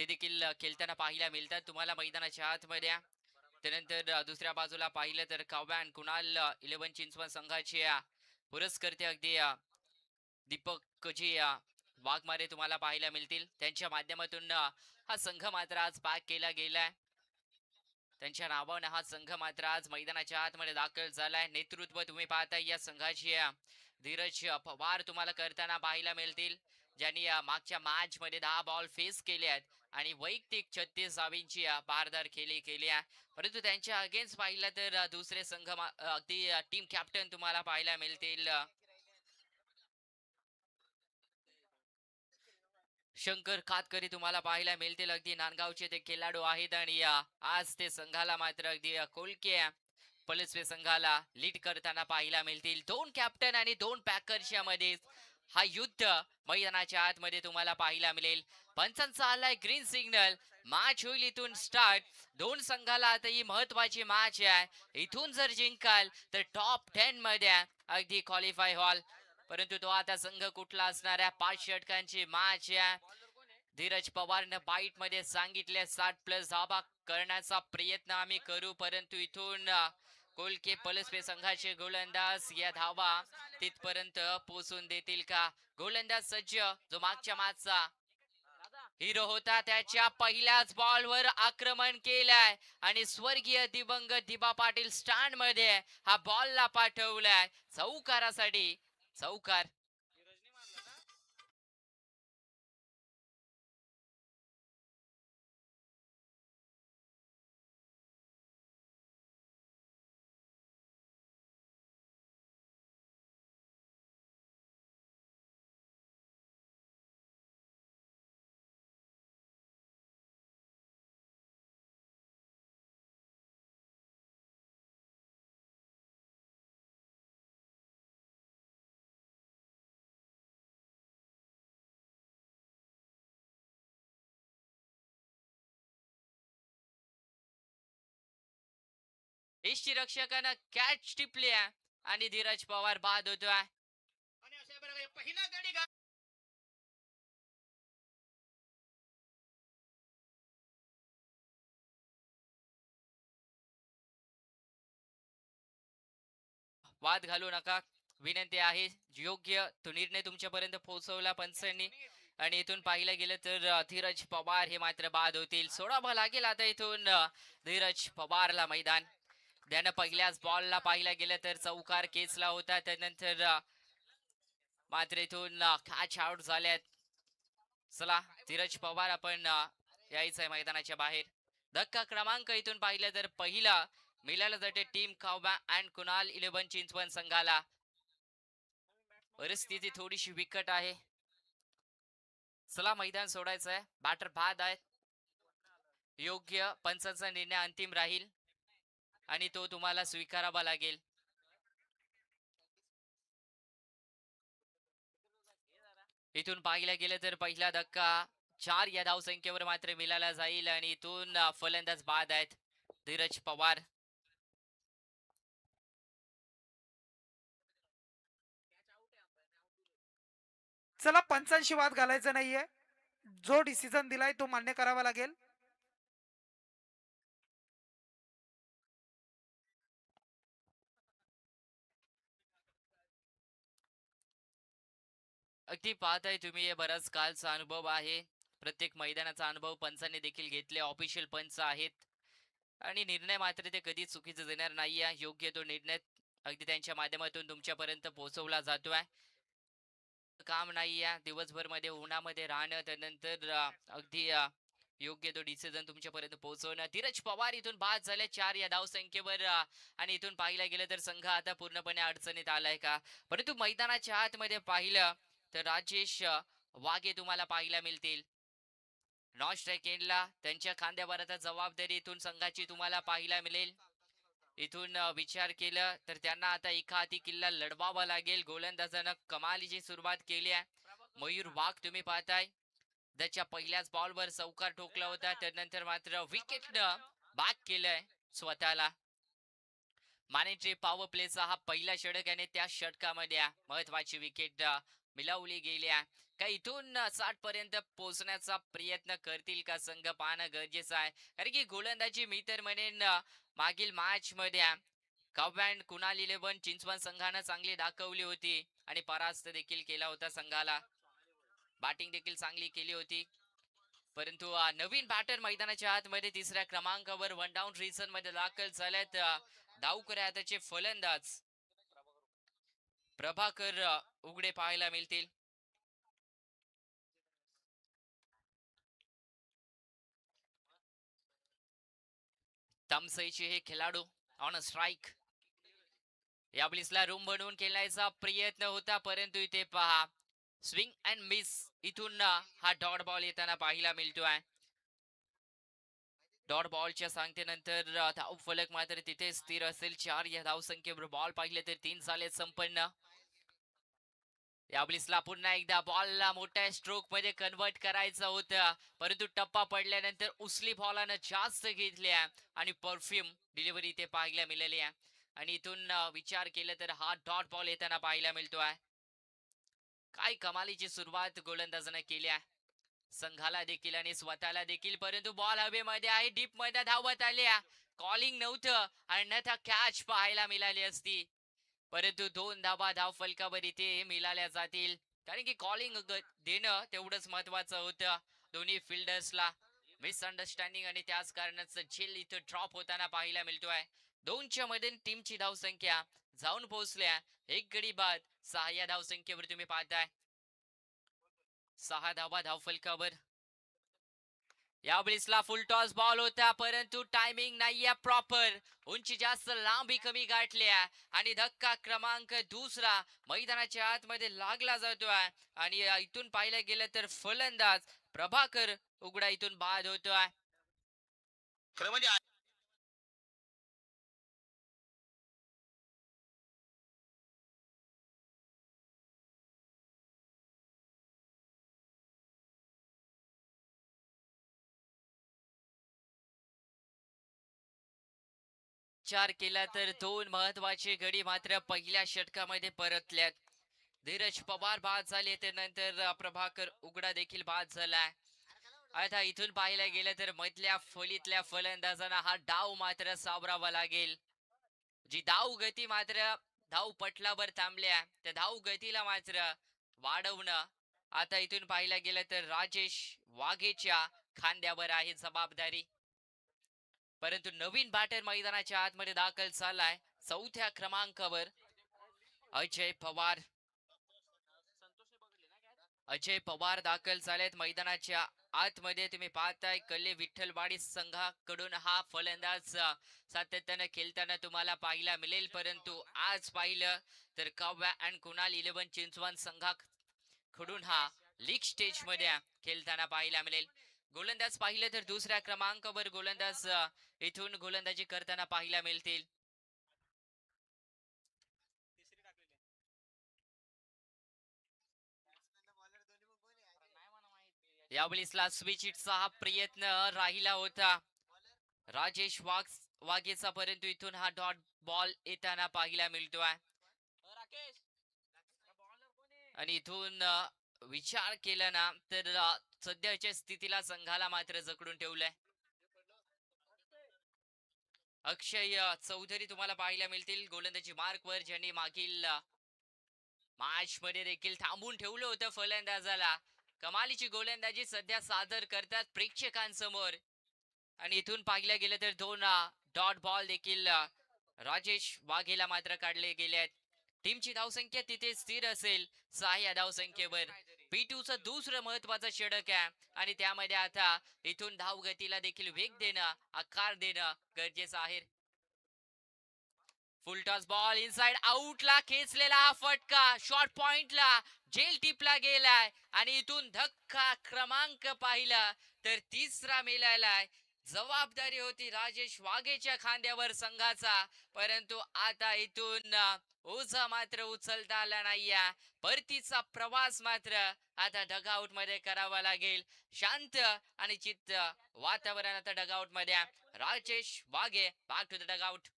ते देखील खेळताना पाहायला मिळतात तुम्हाला मैदानाच्या आतमध्ये. त्यानंतर दुसऱ्या बाजूला पाहिलं तर काव्यान कुणाल 11 चिंचवड संघाचे पुरस्कर्ते अगदी दीपकजी वाघमारे तुम्हाला पाहायला मिळतील. त्यांच्या माध्यमातून हा संघ मात्र आज पॅक केला गेलाय. त्यांच्या नावाने हा संघ मात्र आज मैदानाच्या आतमध्ये दाखल झालाय. नेतृत्व तुम्ही पाहताय या संघाची धीरज पवार तुम्हाला करताना पाहायला मिळतील, ज्यांनी मागच्या मॅच मध्ये 10 बॉल फेस केले आहेत आणि वैयक्तिक 36 धावींची पारदार केली आहे. परंतु त्यांच्या अगेन्स्ट पाहिलं तर दुसरे संघ अगदी टीम कॅप्टन तुम्हाला पाहायला मिळतील. शंकर कातकरी तुम्हाला पाहायला मिळतील. अगदी नांदगावचे ते खेळाडू आहेत आणि आज ते संघाला मात्र अगदी कोलके पलसवे संघाला लीड करताना पाहायला मिळतील. दोन कॅप्टन आणि दोन पॅकर्सच्या मध्ये हा युद्ध मैदानाच्या आतमध्ये तुम्हाला पाहायला मिळेल. पंचांचा आलाय ग्रीन सिग्नल. मॅच होईल इथून स्टार्ट. दोन संघाला आता ही महत्वाची मॅच आहे. इथून जर जिंकाल तर टॉप 10 मध्ये अगदी क्वालिफाय व्हाल. परंतु तो आता संघ कुठला असणार आहे? 5 षटकांची मॅच आहे. धीरज पवारनं बाईट मध्ये सांगितले 60+ धाबा करण्याचा प्रयत्न आम्ही करू, परंतु इथून कोलके पलसवे संघाचे गोलंदाज या धावा तिथपर्यंत पोहोचून देतील का? गोलंदाज सज्ज, जो मागच्या मॅचचा हिरो होता, त्याच्या पहिल्याच बॉलवर आक्रमण केलंय आणि स्वर्गीय दिवंगत दिबा पाटील स्टँड मध्ये हा बॉलला पाठवलाय चौकारासाठी. चौकार. यष्टी रक्षकानं कॅच टिपली आणि धीरज पवार बाद होतोय. पहिला गडी वाद घालू नका, विनंती आहे. योग्य तो निर्णय तुमच्यापर्यंत पोहोचवला पंचांनी आणि इथून पाहिलं गेलं तर धीरज पवार हे मात्र बाद होतील. सोडावं लागेल आता इथून धीरज पवारला मैदान. त्यानं पहिल्याच बॉलला पाहिलं गेलं तर चौकार केचला होता. त्यानंतर मात्र इथून कॅच आउट झाल्यात. चला धीरज पवार आपण यायचंय मैदानाच्या बाहेर. धक्का क्रमांक इथून पाहिलं तर पहिला मिळाला जाते टीम काव्या अँड कुणाल 11 चिंचवड संघाला. परिस्थिती थोडीशी बिकट आहे. चला मैदान सोडायचं आहे. बॅटर बाद आहे. योग्य पंचांचा निर्णय अंतिम राहील आणि तो तुम्हाला स्वीकारावा लागेल. इथून पाहिलं गेलं तर पहिला धक्का 4 या धाव संख्येवर मात्र मिळाला जाईल आणि इथून फलंदाज बाद आहेत धीरज पवार. चला पंचांशी वाद घालायचा नाहीये. जो डिसिजन दिलाय तो मान्य करावा लागेल. अगदी पाहताय तुम्ही, बराच कालचा अनुभव आहे. प्रत्येक मैदानाचा अनुभव पंचांनी देखील घेतले. ऑफिशियल पंच आहेत आणि निर्णय मात्र ते कधी चुकीचं देणार नाहीये. योग्य तो निर्णय अगदी त्यांच्या माध्यमातून तुमच्यापर्यंत पोहोचवला जातोय. काम नाहीये दिवसभर मध्ये उन्हामध्ये राहणं, त्यानंतर अगदी योग्य तो डिसिजन तुमच्यापर्यंत पोहोचवणं. धीरज पवार इथून बाद झाले 4 या धाव संख्येवर आणि इथून पाहिलं गेलं तर संघ आता पूर्णपणे अडचणीत आलाय का? परंतु मैदानाच्या आतमध्ये पाहिलं तर राजेश वाघे तुम्हाला पाहायला मिळतील. नॉन स्ट्राईक एंडला त्यांच्या खांद्यावर आता जबाबदारी इथून संघाची तुम्हाला पाहायला मिळेल. इथून विचार केलं तर त्यांना आता एखादी किल्ला लढवावा लागेल. गोलंदाजानं कमालीची सुरुवात केली आहे. मयूर वाघ तुम्ही पाहताय, त्याच्या पहिल्याच बॉलवर चौकार ठोकला होता. त्यानंतर मात्र विकेटनं बॅक केलंय स्वतःला. मॅनेटरी पॉवर प्लेचा हा पहिला षटक आणि त्या षटकामध्ये महत्वाची विकेट मिळवली गेली आहे. का इथून 60 पर्यंत पोहोचण्याचा प्रयत्न करतील का संघ पाहणं गरजेचं आहे. कारण की गोलंदाजी मी तर म्हणेन मागील मॅच मध्ये कव्हॅन कुणाल 11 चिंचवड संघानं चांगली दाखवली होती आणि परास्त देखील केला होता संघाला. बॅटिंग देखील चांगली केली होती. परंतु नवीन बॅटर मैदानाच्या आतमध्ये तिसऱ्या क्रमांकावर वन डाऊन रिझन मध्ये दाखल झाल्यात. धावकऱ्या हाताचे फलंदाज प्रभाकर उघडे पाहायला मिळतील. तमसईचे हे खेळाडू ऑन अ स्ट्राईक. या ब्लिसला रूम बनवून खेळण्याचा प्रयत्न होता, परंतु इथे पहा स्विंग अँड मिस. इथून हा डॉट बॉल येताना पाहायला मिळतोय. डॉट बॉलच्या सांगतेनंतर धाव फलक मात्र तिथे स्थिर असेल. 4 या धाव संख्येवर बॉल पाहिले तर 3 झाले संपन्न. या ब्लिसला पुन्हा एकदा बॉलला मोठ्या स्ट्रोक मध्ये कन्वर्ट करायचं होतं, परंतु टप्पा पडल्यानंतर उचली बॉलानं जास्त घेतल्या आणि परफ्यूम डिलिव्हरी ते पाहायला मिळाली आहे. आणि इथून विचार केला तर हा डॉट बॉल येताना पाहायला मिळतोय. काय कमालीची सुरुवात गोलंदाजानं केली आहे संघाला देखील आणि स्वतःला देखील, परंतु बॉल हवेमध्ये आहे. डीप मध्ये धावत आल्या. कॉलिंग नव्हतं, अन्यथा कॅच पाहायला मिळाली असती, परंतु 2 धाबा धाव फलकावर इथे मिळाल्या जातील. कारण की कॉलिंग देणं तेवढंच महत्वाचं होतं. दोन्ही फिल्डर्सला मिसअंडरस्टँडिंग आणि त्याच कारणाचं झेल इथं ड्रॉप होताना पाहायला मिळतोय. 2च्या मध्ये टीमची धावसंख्या जाऊन पोहोचल्या 1 गडी बाद 6 या धावसंख्येवर तुम्ही पाहताय. 6 धावा धाव फलकावर. या ब्लिसला फुल टॉस बॉल होता, परंतु टायमिंग नाहीये प्रॉपर. उंची जास्त, लांबी कमी गाठल्या आणि धक्का क्रमांक दुसरा मैदानाच्या आतमध्ये लागला जातोय. आणि इथून पाहिलं गेलं तर फलंदाज प्रभाकर उघडा इथून बाद होतोय. खरं म्हणजे विचार केला तर 2 महत्वाचे गडी मात्र पहिल्या षटकामध्ये परतल्यात. धीरज पवार बाद झाले, त्यानंतर प्रभाकर उघडा देखील बाद झालाय. आता इथून पाहायला गेलं तर मधल्या फलीतल्या फलंदाजांना हा डाव मात्र सावरावा लागेल. जी धाव गती मात्र धाव पटलावर थांबल्या, त्या धाव गतीला मात्र वाढवणं आता इथून पाहायला गेलं तर राजेश वाघेच्या खांद्यावर आहे जबाबदारी. परंतु नवीन बॅटर मैदानाच्या आतमध्ये दाखल झालाय 4थ्या क्रमांकावर अजय पवार. अजय पवार दाखल झालेत मैदानाच्या आतमध्ये. तुम्ही पाहताय कल्ले विठ्ठलवाडी संघाकडून हा फलंदाज सातत्याने खेळताना तुम्हाला पाहायला मिळेल, परंतु आज पाहिलं तर काव्या अँड कुणाल 11 चिंचवड संघाकडून हा लीग स्टेज मध्ये खेळताना पाहायला मिळेल. गोलंदाज पाहिलं तर दुसऱ्या क्रमांकावर गोलंदाज इथून गोलंदाजी करताना पाहायला मिळतील. यावेळेसला स्विच इटचा हा प्रयत्न राहिला होता राजेश वाघेचा, परंतु इथून हा डॉट बॉल येताना पाहायला मिळतोय. आणि इथून विचार केला ना तर सध्याच्या स्थितीला संघाला मात्र जकडून ठेवलंय. अक्षय चौधरी तुम्हाला पाहायला मिळतील गोलंदाजी मार्क वर, ज्यांनी मागील मॅच मध्ये देखील थांबून ठेवलं होतं फलंदाजाला. कमालीची गोलंदाजी सध्या सादर करतात प्रेक्षकांसमोर. आणि इथून पाहिलं गेलं तर 2 डॉट बॉल देखील राजेश वाघेला मात्र काढले गेले आहेत. टीमची धावसंख्या तिथे स्थिर असेल 6 या धावसंख्येवर. P2चं दुसरं महत्वाचं षटक आहे आणि त्यामध्ये आता इथून धाव गतीला देखील वेग देणं, आकार देणं गरजेचं आहे. फुल टॉस बॉल इनसाइड आउटला खेचलेला हा फटका शॉर्ट पॉइंटला जेल टिपला गेलाय आणि इथून धक्का क्रमांक पाहिला तर तिसरा मिळालाय. जबाबदारी होती राजेश वाघेच्या खांद्यावर संघाचा, परंतु आता इथून ओझा मात्र उचलता आला नाहीये. परतीचा प्रवास मात्र आता डगआउट मध्ये करावा लागेल. शांत आणि चित्त वातावरण आता डगआउट मध्ये. Rajesh Waghe back to the dugout.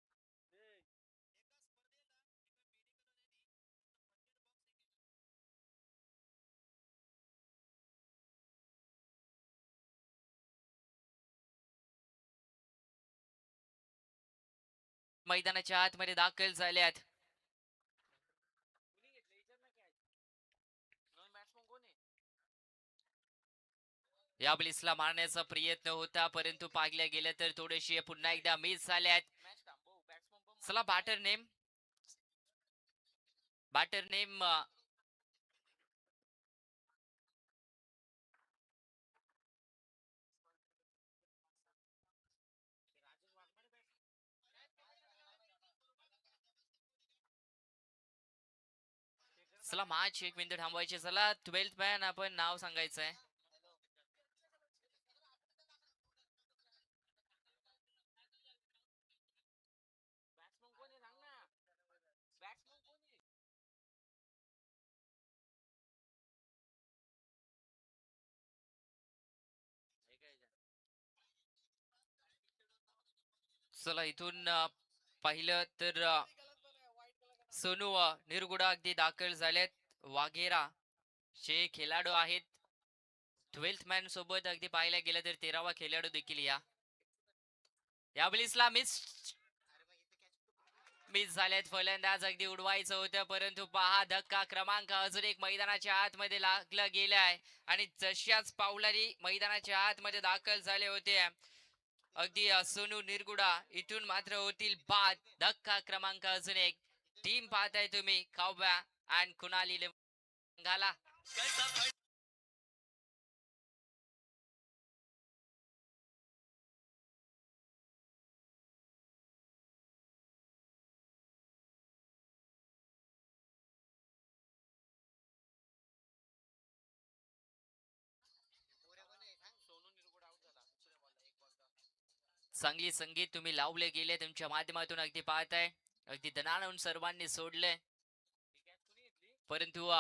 मैदानाच्या आतमध्ये दाखल झाल्यात. या ब्लिसला मारण्याचा प्रयत्न होता परंतु पाहिल्या गेल्या तर थोडेसे पुन्हा एकदा मिस झाल्यात. चला बॅटर नेम चला मॅच 1 मिनिट थांबवायचे. चला 12th मॅन आपण नाव सांगायचंय. चला इथून पाहिलं तर सोनू निरगुडा अगदी दाखल झालेत. वाघेरा जे खेळाडू आहेत 12th मॅन सोबत अगदी पाहायला गेलं तर 13वा खेळाडू देखील या ब्लिसला मिस झालेत. फलंदाज अगदी उडवायचं होतं परंतु पहा धक्का क्रमांक अजून एक मैदानाच्या आतमध्ये लागला गेलाय आणि जशाच पावलानी मैदानाच्या आतमध्ये दाखल झाले होते अगदी सोनू निरगुडा इथून मात्र होतील बाद. धक्का क्रमांक अजून एक. टीम पाहताय तुम्ही काव्या अँड कुणाली संघाला चांगली संगीत तुम्ही लावले गेले तुमच्या माध्यमातून अगदी पाहताय अगदी दणाणून सर्वांनी सोडले परंतु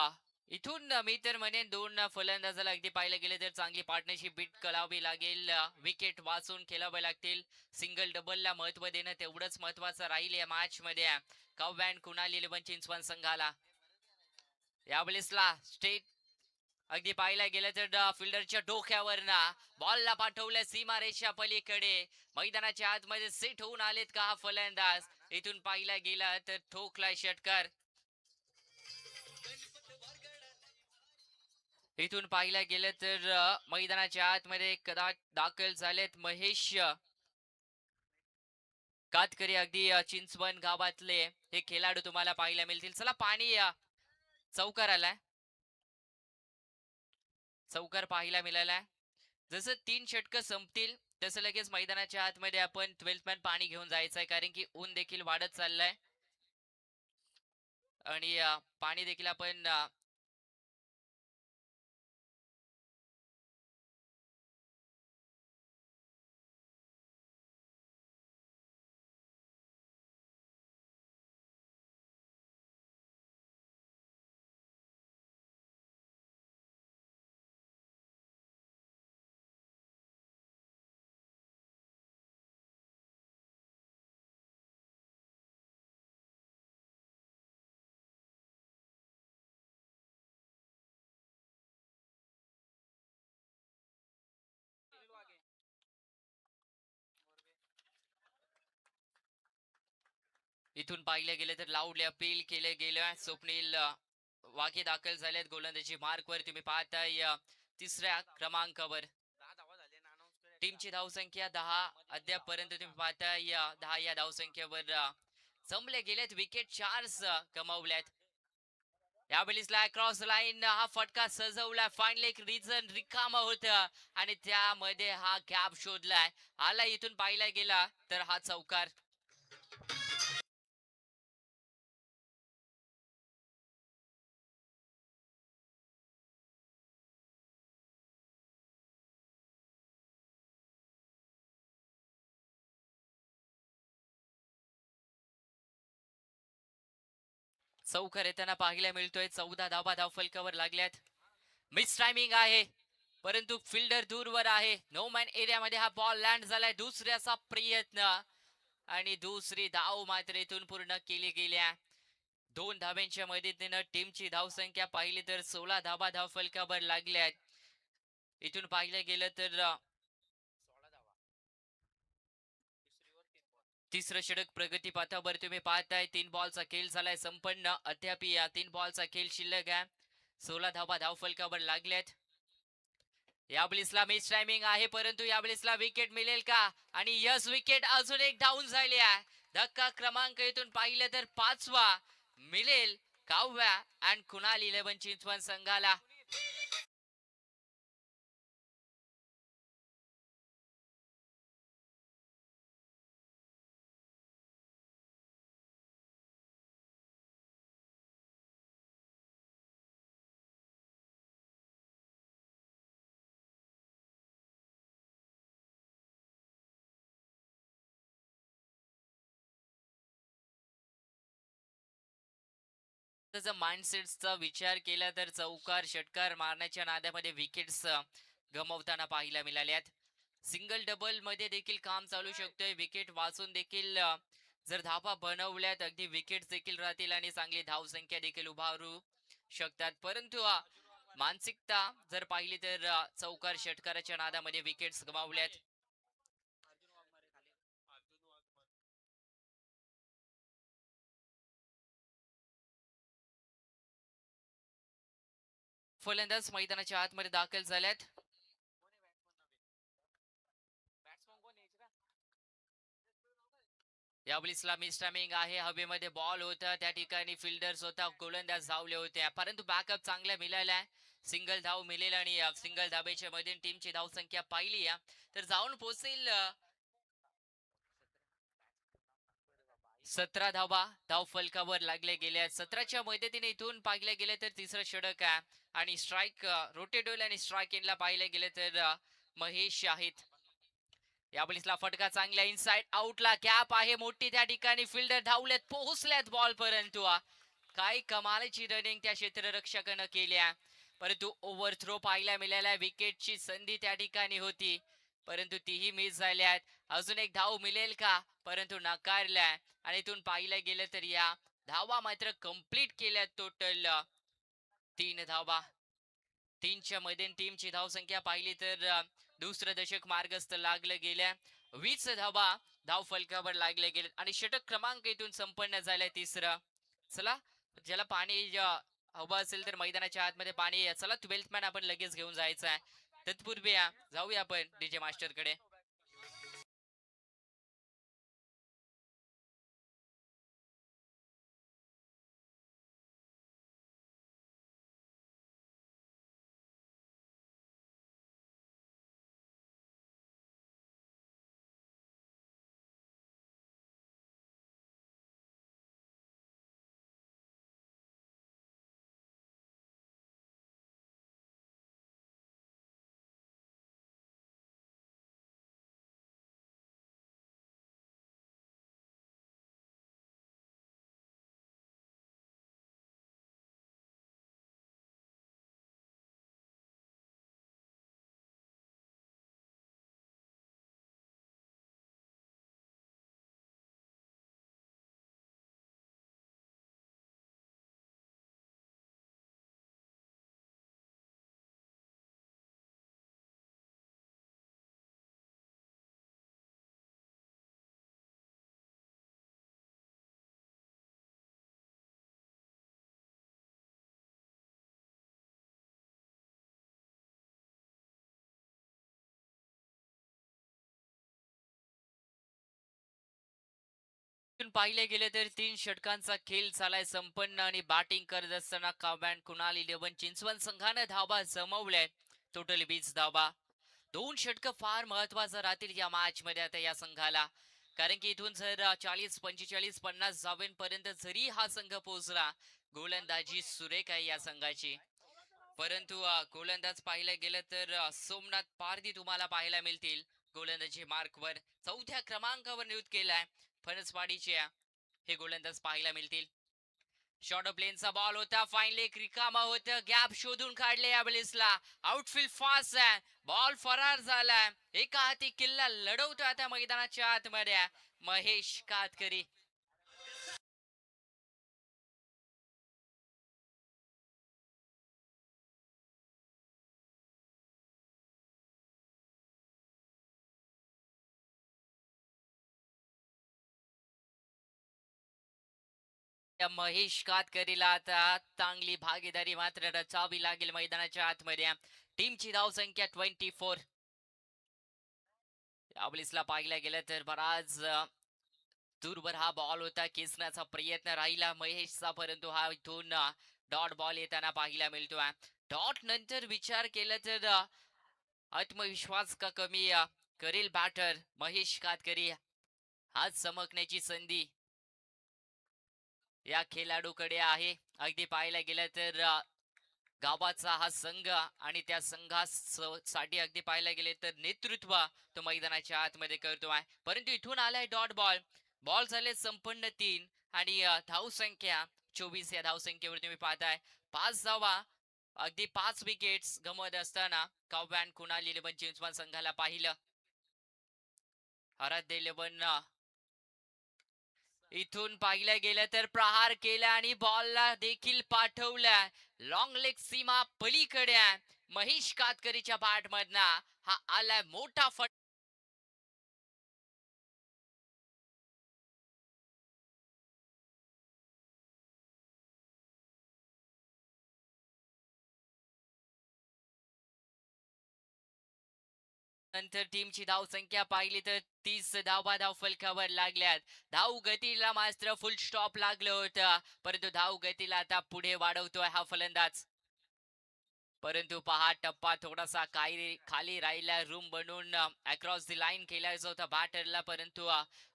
इथून मी तर म्हणेन दोन फलंदाजाला अगदी पाहायला गेले तर चांगली पार्टनरशिप बीट करावी लागेल. विकेट वाचून खेळावे लागतील. सिंगल डबलला महत्व देणं तेवढंच महत्वाचं राहील या मॅच मध्ये. काव्या अँड कुणाल 11 चिंचवण संघाला यावेळेसला स्टेट अगदी पाहायला गेलं तर फिल्डरच्या डोक्यावर ना बॉलला पाठवलं सीमारेषा पलीकडे. मैदानाच्या आतमध्ये सेट होऊन आलेत का हा फलंदाज. इथून पाहिला गेला तर ठोकलाय षटकार. इथून पाहिला गेलं तर मैदानाच्या आतमध्ये कदाच दाखल झालेत महेश कातकरी अगदी चिंचवण गावातले हे खेळाडू तुम्हाला पाहायला मिळतील. चला पाणी चौकार आलाय. चौकार पाहायला मिळालाय. जसं 3 षटक संपतील तसं लगेच मैदानाच्या आतमध्ये आपण 12th मॅन पाणी घेऊन जायचंय कारण की ऊन देखील वाढत चाललंय आणि पाणी देखील आपण इथून पाहिले गेले तर लाऊडली अपील केले गेले. स्वप्नील वाघे दाखल झालेत गोलंदाजी मार्क वर. तुम्ही पाहताय तिसऱ्या क्रमांकावर. टीमची धावसंख्या 10 अद्यापपर्यंत तुम्ही पाहताय 10 या धावसंख्येवर जमले गेलेत. विकेट 4 कमावल्यात. यावेळेसला क्रॉस लाईन हा फटका सजवलाय. फायनल एक रिजन रिकामा होत आणि त्यामध्ये हा गॅप शोधलाय. आला इथून पाहिला गेला तर हा चौकार. चौकार येताना पाहायला मिळतोय. 14 धावा धावफलकावर लागल्यात. मिस टायमिंग आहे परंतु फिल्डर दूरवर आहे. नो मॅन एरियामध्ये हा बॉल लँड झालाय. दुसऱ्याचा प्रयत्न आणि दुसरी धाव मात्र इथून पूर्ण केली गेल्या. 2 धाब्यांच्या मदतीनं टीमची धावसंख्या पाहिली तर 16 धावा धावफलकावर लागल्यात. इथून पाहिलं गेलं तर तिसरं षटक प्रगती पथावर तुम्ही पाहताय. 3 बॉलचा खेळ झालाय संपन्न. अद्याप या 3 बॉलचा खेळ शिल्लक आहे. 16 धावा धावफलकावर लागल्यात. यावेळेसला मिस टायमिंग आहे, परंतु यावेळेसला विकेट मिळेल का? आणि यस, विकेट अजून एक डाऊन झाली आहे. धक्का क्रमांक इथून पाहिलं तर 5वा मिळेल काव्या अँड कुणाल 11 चिंचवड संघाला. जर माइंडसेटचा विचार केला तर चौकार षटकार मारण्याच्या नादामध्ये विकेट्स गमावताना पाहायला मिळाल्यात. सिंगल डबल मध्ये देखील काम चालू शकतोय. विकेट वाचून देखील जर धावा बनवल्यात, अगदी विकेट देखील राहतील आणि चांगली धावसंख्या देखील उभारू शकतात. परंतु मानसिकता जर पाहिली तर चौकार षटकाराच्या नादामध्ये विकेट्स गमावल्यात. फलंदाज मैदानाच्या आतमध्ये दाखल झाल्यात. यावेळेसला मिस टायमिंग आहे. हवेमध्ये बॉल होता, त्या ठिकाणी फिल्डर्स होता, गोलंदाज धावले होते, परंतु बॅकअप चांगला मिळाला. सिंगल धाव मिळेल आणि सिंगल धाबेच्या मध्ये टीमची धावसंख्या पाहिली तर जाऊन पोहोचेल 17 धावा धाव फलकावर लागले गेल्या. 17च्या मदतीने इथून पाहिले गेले तर तिसरं षटक आहे आणि स्ट्राईक रोटेट होईल आणि स्ट्राईक इनला पाहिले गेले तर महेश आहेत. यावेळेसला फटका चांगला इनसाइड आउटला गॅप आहे मोठी, त्या ठिकाणी फिल्डर धावलेत, पोहोचल्यात बॉल, परंतु काही कमालीची रनिंग त्या क्षेत्ररक्षकानं केल्या, परंतु ओव्हर थ्रो पाहायला मिळाला. विकेटची संधी त्या ठिकाणी होती, परंतु तीही मिस झाल्यात. अजून एक धाव मिळेल का? परंतु नाकारल्या. आणि इथून पाहिलं गेलं तर या धावा मात्र कंप्लीट केल्या. टोटल 3 धावा. 3च्या मध्ये टीमची धावसंख्या पाहिली तर दुसरं दशक मार्गस्थ लागलं गेल्या. 20 धावा धाव फलकावर लागले गेले आणि षटक क्रमांक इथून संपन्न झालाय तिसरं. चला, ज्याला पाणी हवं असेल तर मैदानाच्या आतमध्ये पाणी, चला 12th मॅन आपण लगेच घेऊन जायचं आहे. तत्पूर्वी जाऊया आपण डीजे मास्टर कडे. पाहिले गेले तर 3 षटकांचा खेळ झालाय संपन्न आणि बॅटिंग करत असताना काव्यान कुणाल 11 चिंचवड संघाने धावा जमवल्या. टोटल 20 धावा. 2 षटक फार महत्वाचं राहतील या मॅच मध्ये आता या संघाला, कारण की इथून जर 40 45 50 धावांपर्यंत जरी हा संघ पोहोचला, गोलंदाजी सुरेख आहे या संघाची. परंतु गोलंदाज पाहिलं गेलं तर सोमनाथ पारधी तुम्हाला पाहायला मिळतील. गोलंदाजी मार्कवर 4थ्या क्रमांकावर नियुक्त केलाय. फणसवाडीचे हे गोलंदाज पाहायला मिळतील. शॉर्ट प्लेनचा बॉल होता, फाईनली एक रिकामा होतं, गॅप शोधून काढले यावेळेसला. आउटफील्ड फास्ट आहे, बॉल फरार झालाय. एका हाती किल्ला लढवतो आता मैदानाच्या आतमध्ये महेश कातकरी. त्या महेश कातकरीला आता चांगली भागीदारी मात्र रचावी लागेल मैदानाच्या आतमध्ये. टीमची धावसंख्या 24. यावेळेसला पाहिलं गेलं तर बराच दूरवर हा बॉल होता, खेचण्याचा प्रयत्न राहिला महेशचा, परंतु हा इथून डॉट बॉल येताना पाहायला मिळतोय. डॉट नंतर विचार केला तर आत्मविश्वास का कमी करेल बॅटर महेश कातकरी. आज चमकण्याची संधी या खेळाडूकडे आहे. अगदी पाहायला गेलं तर गावाचा हा संघ आणि त्या संघासाठी अगदी पाहायला गेले तर नेतृत्व तो मैदानाच्या आतमध्ये करतोय. परंतु इथून आलाय डॉट बॉल. बॉल झाले संपन्न 3 आणि धावसंख्या 24. या धावसंख्येवर तुम्ही पाहताय 5 धावा, अगदी 5 विकेट्स गमवत असताना काव्य आणि कुणाल 11 चिंचवड संघाला पाहिलं. आराध्य 11 इथून पाहिलं गेलं तर प्रहार केला आणि बॉलला देखील पाठवला. लॉंग लेग सीमा पलीकडे महेश कातकरीच्या बॅट मधना हा आलाय मोठा फट. नंतर टीमची धावसंख्या पाहिली तर 30 धावा धाव फलकावर लागल्यात. धाव गतीला मात्र फुल स्टॉप लागलं होतं, परंतु धाव गतीला आता पुढे वाढवतोय हा फलंदाज. परंतु पहा टप्पा थोडासा खाली राहिला. रूम बनवून अक्रॉस द लाईन केलायचा होता बॅटरला, परंतु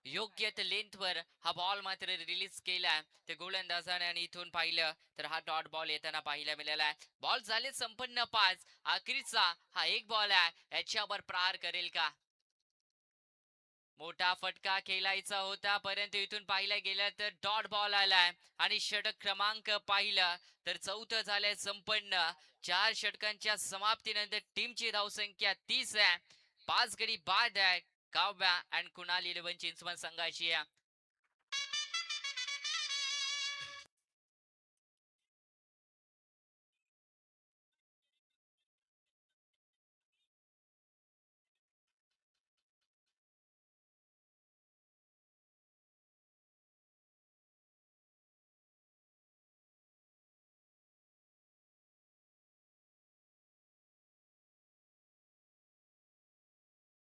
योग्य लेंथवर हा बॉल मात्र रिलीज केलाय ते गोलंदाजाने. आणि इथून पाहिलं तर हा डॉट बॉल येताना पाहायला मिळाला आहे. बॉल झाले संपन्न 5. आखरीचा हा एक बॉल आहे, याच्यावर प्रहार करेल का? मोठा फटका खेळायचा होता, परंतु इथून पाहिलं गेलं तर डॉट बॉल आलाय आणि षटक क्रमांक पाहिलं तर 4 झालंय संपन्न. 4 षटकांच्या समाप्तीनंतर टीमची धावसंख्या 30 आहे. 5 गडी बाद आहे काव्या अँड कुणाल 11 चिंचवड संघाची आहे.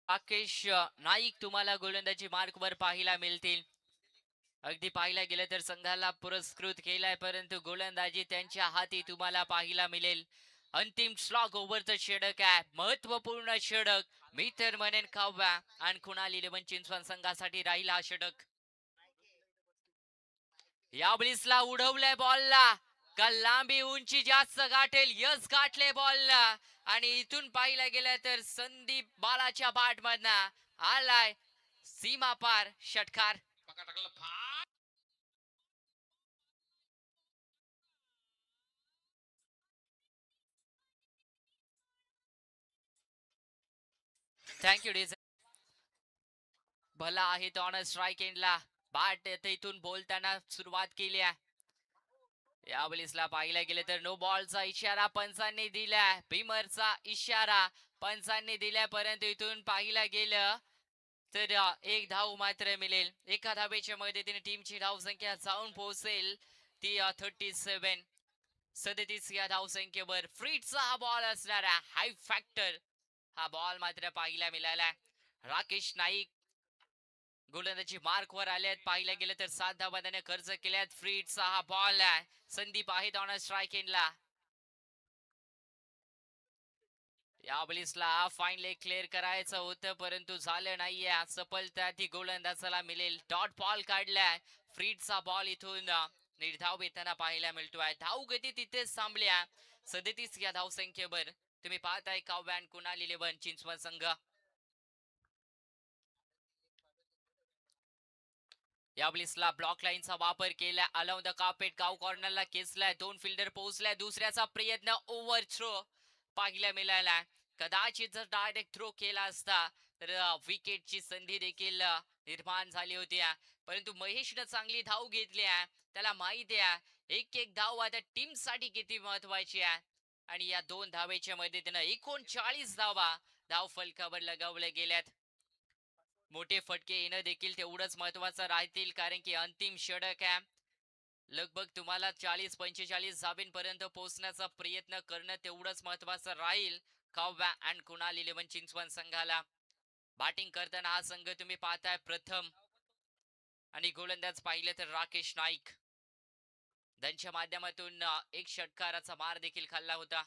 राकेश नाईक तुम्हाला गोलंदाजी मार्क वर पाहायला मिळतील. अगदी पाहायला गेलं तर संघाला पुरस्कृत केलाय, परंतु गोलंदाजी त्यांच्या हाती तुम्हाला पाहायला मिळेल. अंतिम स्लॉग ओव्हरचं षटक आहे, महत्वपूर्ण षटक. मी तर म्हणेन काव्या आणि कुणाल 11 चिंचवड संघासाठी राहील हा षटक. या ब्लिसला उडवलंय बॉलला का लांबी उंची जास्त गाठेल? यस, गाठले बॉलला. आणि इथून पाहिलं गेलं तर संदीप बालाच्या बॅट मधना आलाय सीमा पार षटकार. थँक्यू डिझ. भला आहे तो ऑन स्ट्राईक एंडला. बॅट इथून बोलताना सुरुवात केली आहे. यावेळेसला पाहिला गेले तर नो बॉलचा इशारा पंचांनी दिलाय. भीमरचा इशारा पंचांनी दिलाय, परंतु इथून पाहिला गेलं तर एक धाव मात्र मिळेल. एका धावेच्या मदतीने टीमची धावसंख्या जाऊन पोहोचेल ती 37. 37 या धावसंख्येवर फ्रीटचा हा बॉल असणारा हाय फॅक्टर हा बॉल मात्र पाहायला मिळाला. राकेश नाईक गोलंदाजी मार्क वर आले. पाहिलं गेलं तर 7 धावा त्याने खर्च केल्यात. फ्रीटचा हा बॉल आहे. संदीप आहेत ऑन स्ट्राईक एंडला. या बलिसला फाईन लेग क्लिअर करायचं होतं, परंतु झालं नाहीये. सफलता ती गोलंदाजाला मिळेल. डॉट बॉल काढलाय. फ्रीटचा बॉल इथून निर्धाव येताना पाहायला मिळतोय. धाव गती तिथेच थांबल्या 37 या धावसंख्येवर. तुम्ही पाहताय काव्य अँड कुणाल 11 चिंचवड संघ. या ब्लिसला ब्लॉक लाईनचा वापर केला. अलाउंड द कार्पेट गाव कॉर्नरला खेचलाय. 2 फिल्डर पोहोचलाय. दुसऱ्याचा प्रयत्न ओव्हर थ्रो पाहायला मिळाला. कदाचित जर डायरेक्ट थ्रो केला असता तर विकेटची संधी देखील निर्माण झाली होती, परंतु महेशनं चांगली धाव घेतली आहे. त्याला माहिती आहे एक एक धाव आता टीम साठी किती महत्वाची आहे. आणि या 2 धावेच्या मदतीनं 39 धावा धाव फलकावर लगावल्या गेल्यात. मोठे फटके येणं देखील तेवढंच महत्वाचं राहतील, कारण की अंतिम षटक आहे. लगभग तुम्हाला 40-45 धाबींपर्यंत पोहोचण्याचा प्रयत्न करणं तेवढंच महत्वाचं राहील. काव्या अँड कुणाल 11 चिंचवड संघाला बॅटिंग करताना हा संघ तुम्ही पाहताय प्रथम आणि गोलंदाज पाहिले तर राकेश नाईक. त्यांच्या माध्यमातून एक षटकाराचा मार देखील खाल्ला होता.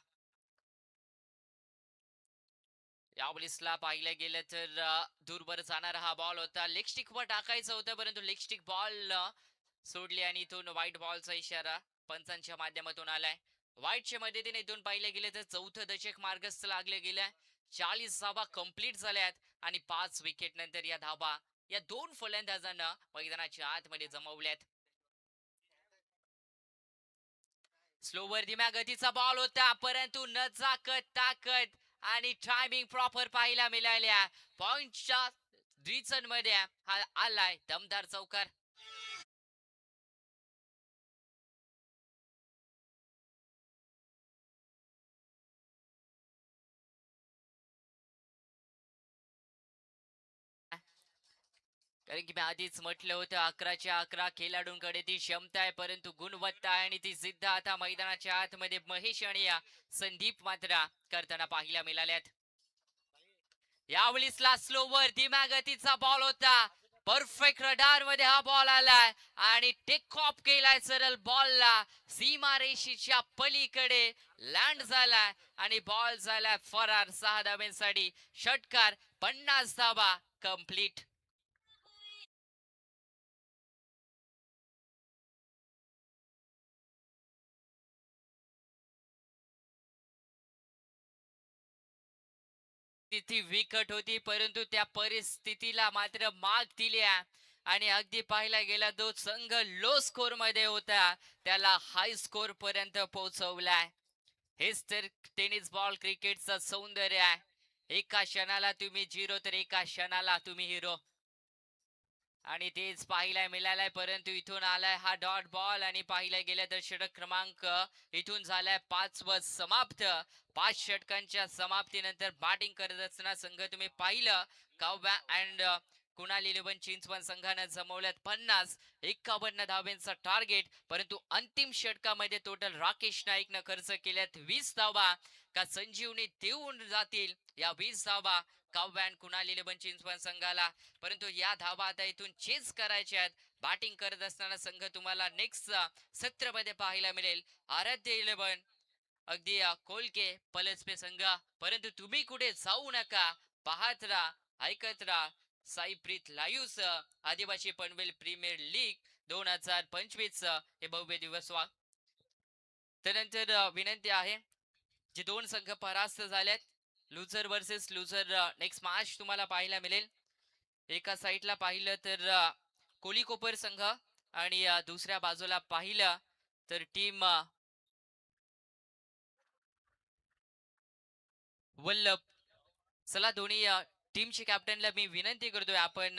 यावेळेसला पाहिलं गेलं तर दूरवर जाणारा हा बॉल होता. लेग स्टिक वर टाकायचं होतं परंतु लेग स्टिक बॉल सोडली आणि इथून व्हाईट बॉलचा इशारा पंचांच्या माध्यमातून आलाय. व्हाईटच्या मदतीने इथून पाहिलं गेलं तर चौथं दशक मार्गस्थ लागले गेलंय. 40 धाबा कंप्लीट झाल्यात आणि 5 विकेट नंतर या धाबा या दोन फलंदाजांना मैदानाच्या आतमध्ये जमवल्यात. स्लोवर धीम्या गतीचा बॉल होता परंतु नजाकत ताकद आणि टायमिंग प्रॉपर पाहायला मिळाल्या. पॉइंटच्या रिचन मध्ये हा आलाय दमदार चौकार. कारण की मी आधीच म्हटलं होतं 11च्या 11 खेळाडूंकडे ती क्षमता आहे परंतु गुणवत्ता आहे आणि ती सिद्ध आता मैदानाच्या आतमध्ये महेश आणि संदीप मात्र करताना पाहायला मिळाल्यात. यावेळीसला स्लोवर धीम्या गतीचा बॉल होता. परफेक्ट रडार मध्ये हा बॉल आलाय आणि टेक ऑफ केलाय सरळ बॉलला. सीमारेषेच्या पलीकडे लँड झालाय आणि बॉल झालाय फरार. 6 धाब्यांसाठी षटकार 50 धाबा कंप्लीट. स्थिती विकट होती परंतु त्या परिस्थितीला मात्र मात दिल्या आणि अगदी पाहायला गेला तो संघ लो स्कोर मध्ये होता त्याला हाय स्कोर पर्यंत पोहोचवलाय. हेच तर टेनिस बॉल क्रिकेटचं सौंदर्य आहे. एका क्षणाला तुम्ही झिरो तर एका क्षणाला तुम्ही हिरो आणि तेच पाहायला मिळालंय. परंतु इथून आलाय हा डॉट बॉल आणि पाहिलं गेलं तर षटक क्रमांक इथून झालाय 5 व समाप्त. 5 षटकांच्या समाप्तीनंतर बॅटिंग करत असताना संघ तुम्ही पाहिलं काव्या अँड कुणाल 11 चिंचवड संघानं जमवल्यात 51 धाब्यांचा टार्गेट. परंतु अंतिम षटकामध्ये टोटल राकेश नाईकनं खर्च केल्यात 20 धावा. का संजीवनी देऊन जातील या 20 धावा काव्या अँड कुणाल 11 चिंचवड संघाला. परंतु या धावा आता इथून चेस करायच्या आहेत. बॅटिंग करत असताना संघ तुम्हाला नेक्स्ट सत्रामध्ये पाहायला मिळेल आराध्य 11 अगदी कोलके पलसपे संघ. परंतु तुम्ही कुठे जाऊ नका, पाहत राहा, ऐकत राहा साईप्रीत लाईव्ह आदिवासी पनवेल प्रीमियर लीग 2025 हे भव्य दिवस वा. त्यानंतर विनंती आहे जे दोन संघ परास्त झालेत लुझर वर्सेस लुझर नेक्स्ट मॅच तुम्हाला पाहायला मिळेल. एका साईडला पाहिलं तर कोलीकोपर संघ आणि दुसऱ्या बाजूला पाहिलं तर टीम वल्लभ. चला दोन्ही टीमच्या कॅप्टनला मी विनंती करतोय आपण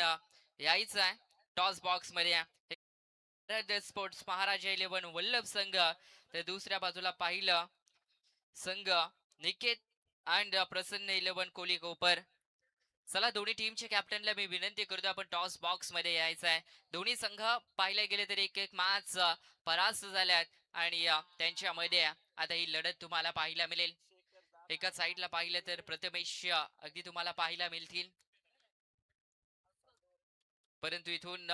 यायचं आहे टॉस बॉक्स मध्ये. स्पोर्ट्स महाराजा 11 वल्लभ संघ तर दुसऱ्या बाजूला पाहिलं संघ निकेत अँड प्रसन्न 11 कोलीकोपर. चला दोन्ही टीमच्या कॅप्टनला मी विनंती करतो आपण टॉस बॉक्स मध्ये यायचं आहे. दोन्ही संघ पाहिल्या गेले तर एक एक मॅच परास्त झाल्यात आणि त्यांच्यामध्ये आता ही लढत तुम्हाला पाहायला मिळेल. एका साईडला पाहिलं तर प्रथमेश अगदी तुम्हाला पाहायला मिळतील. परंतु इथून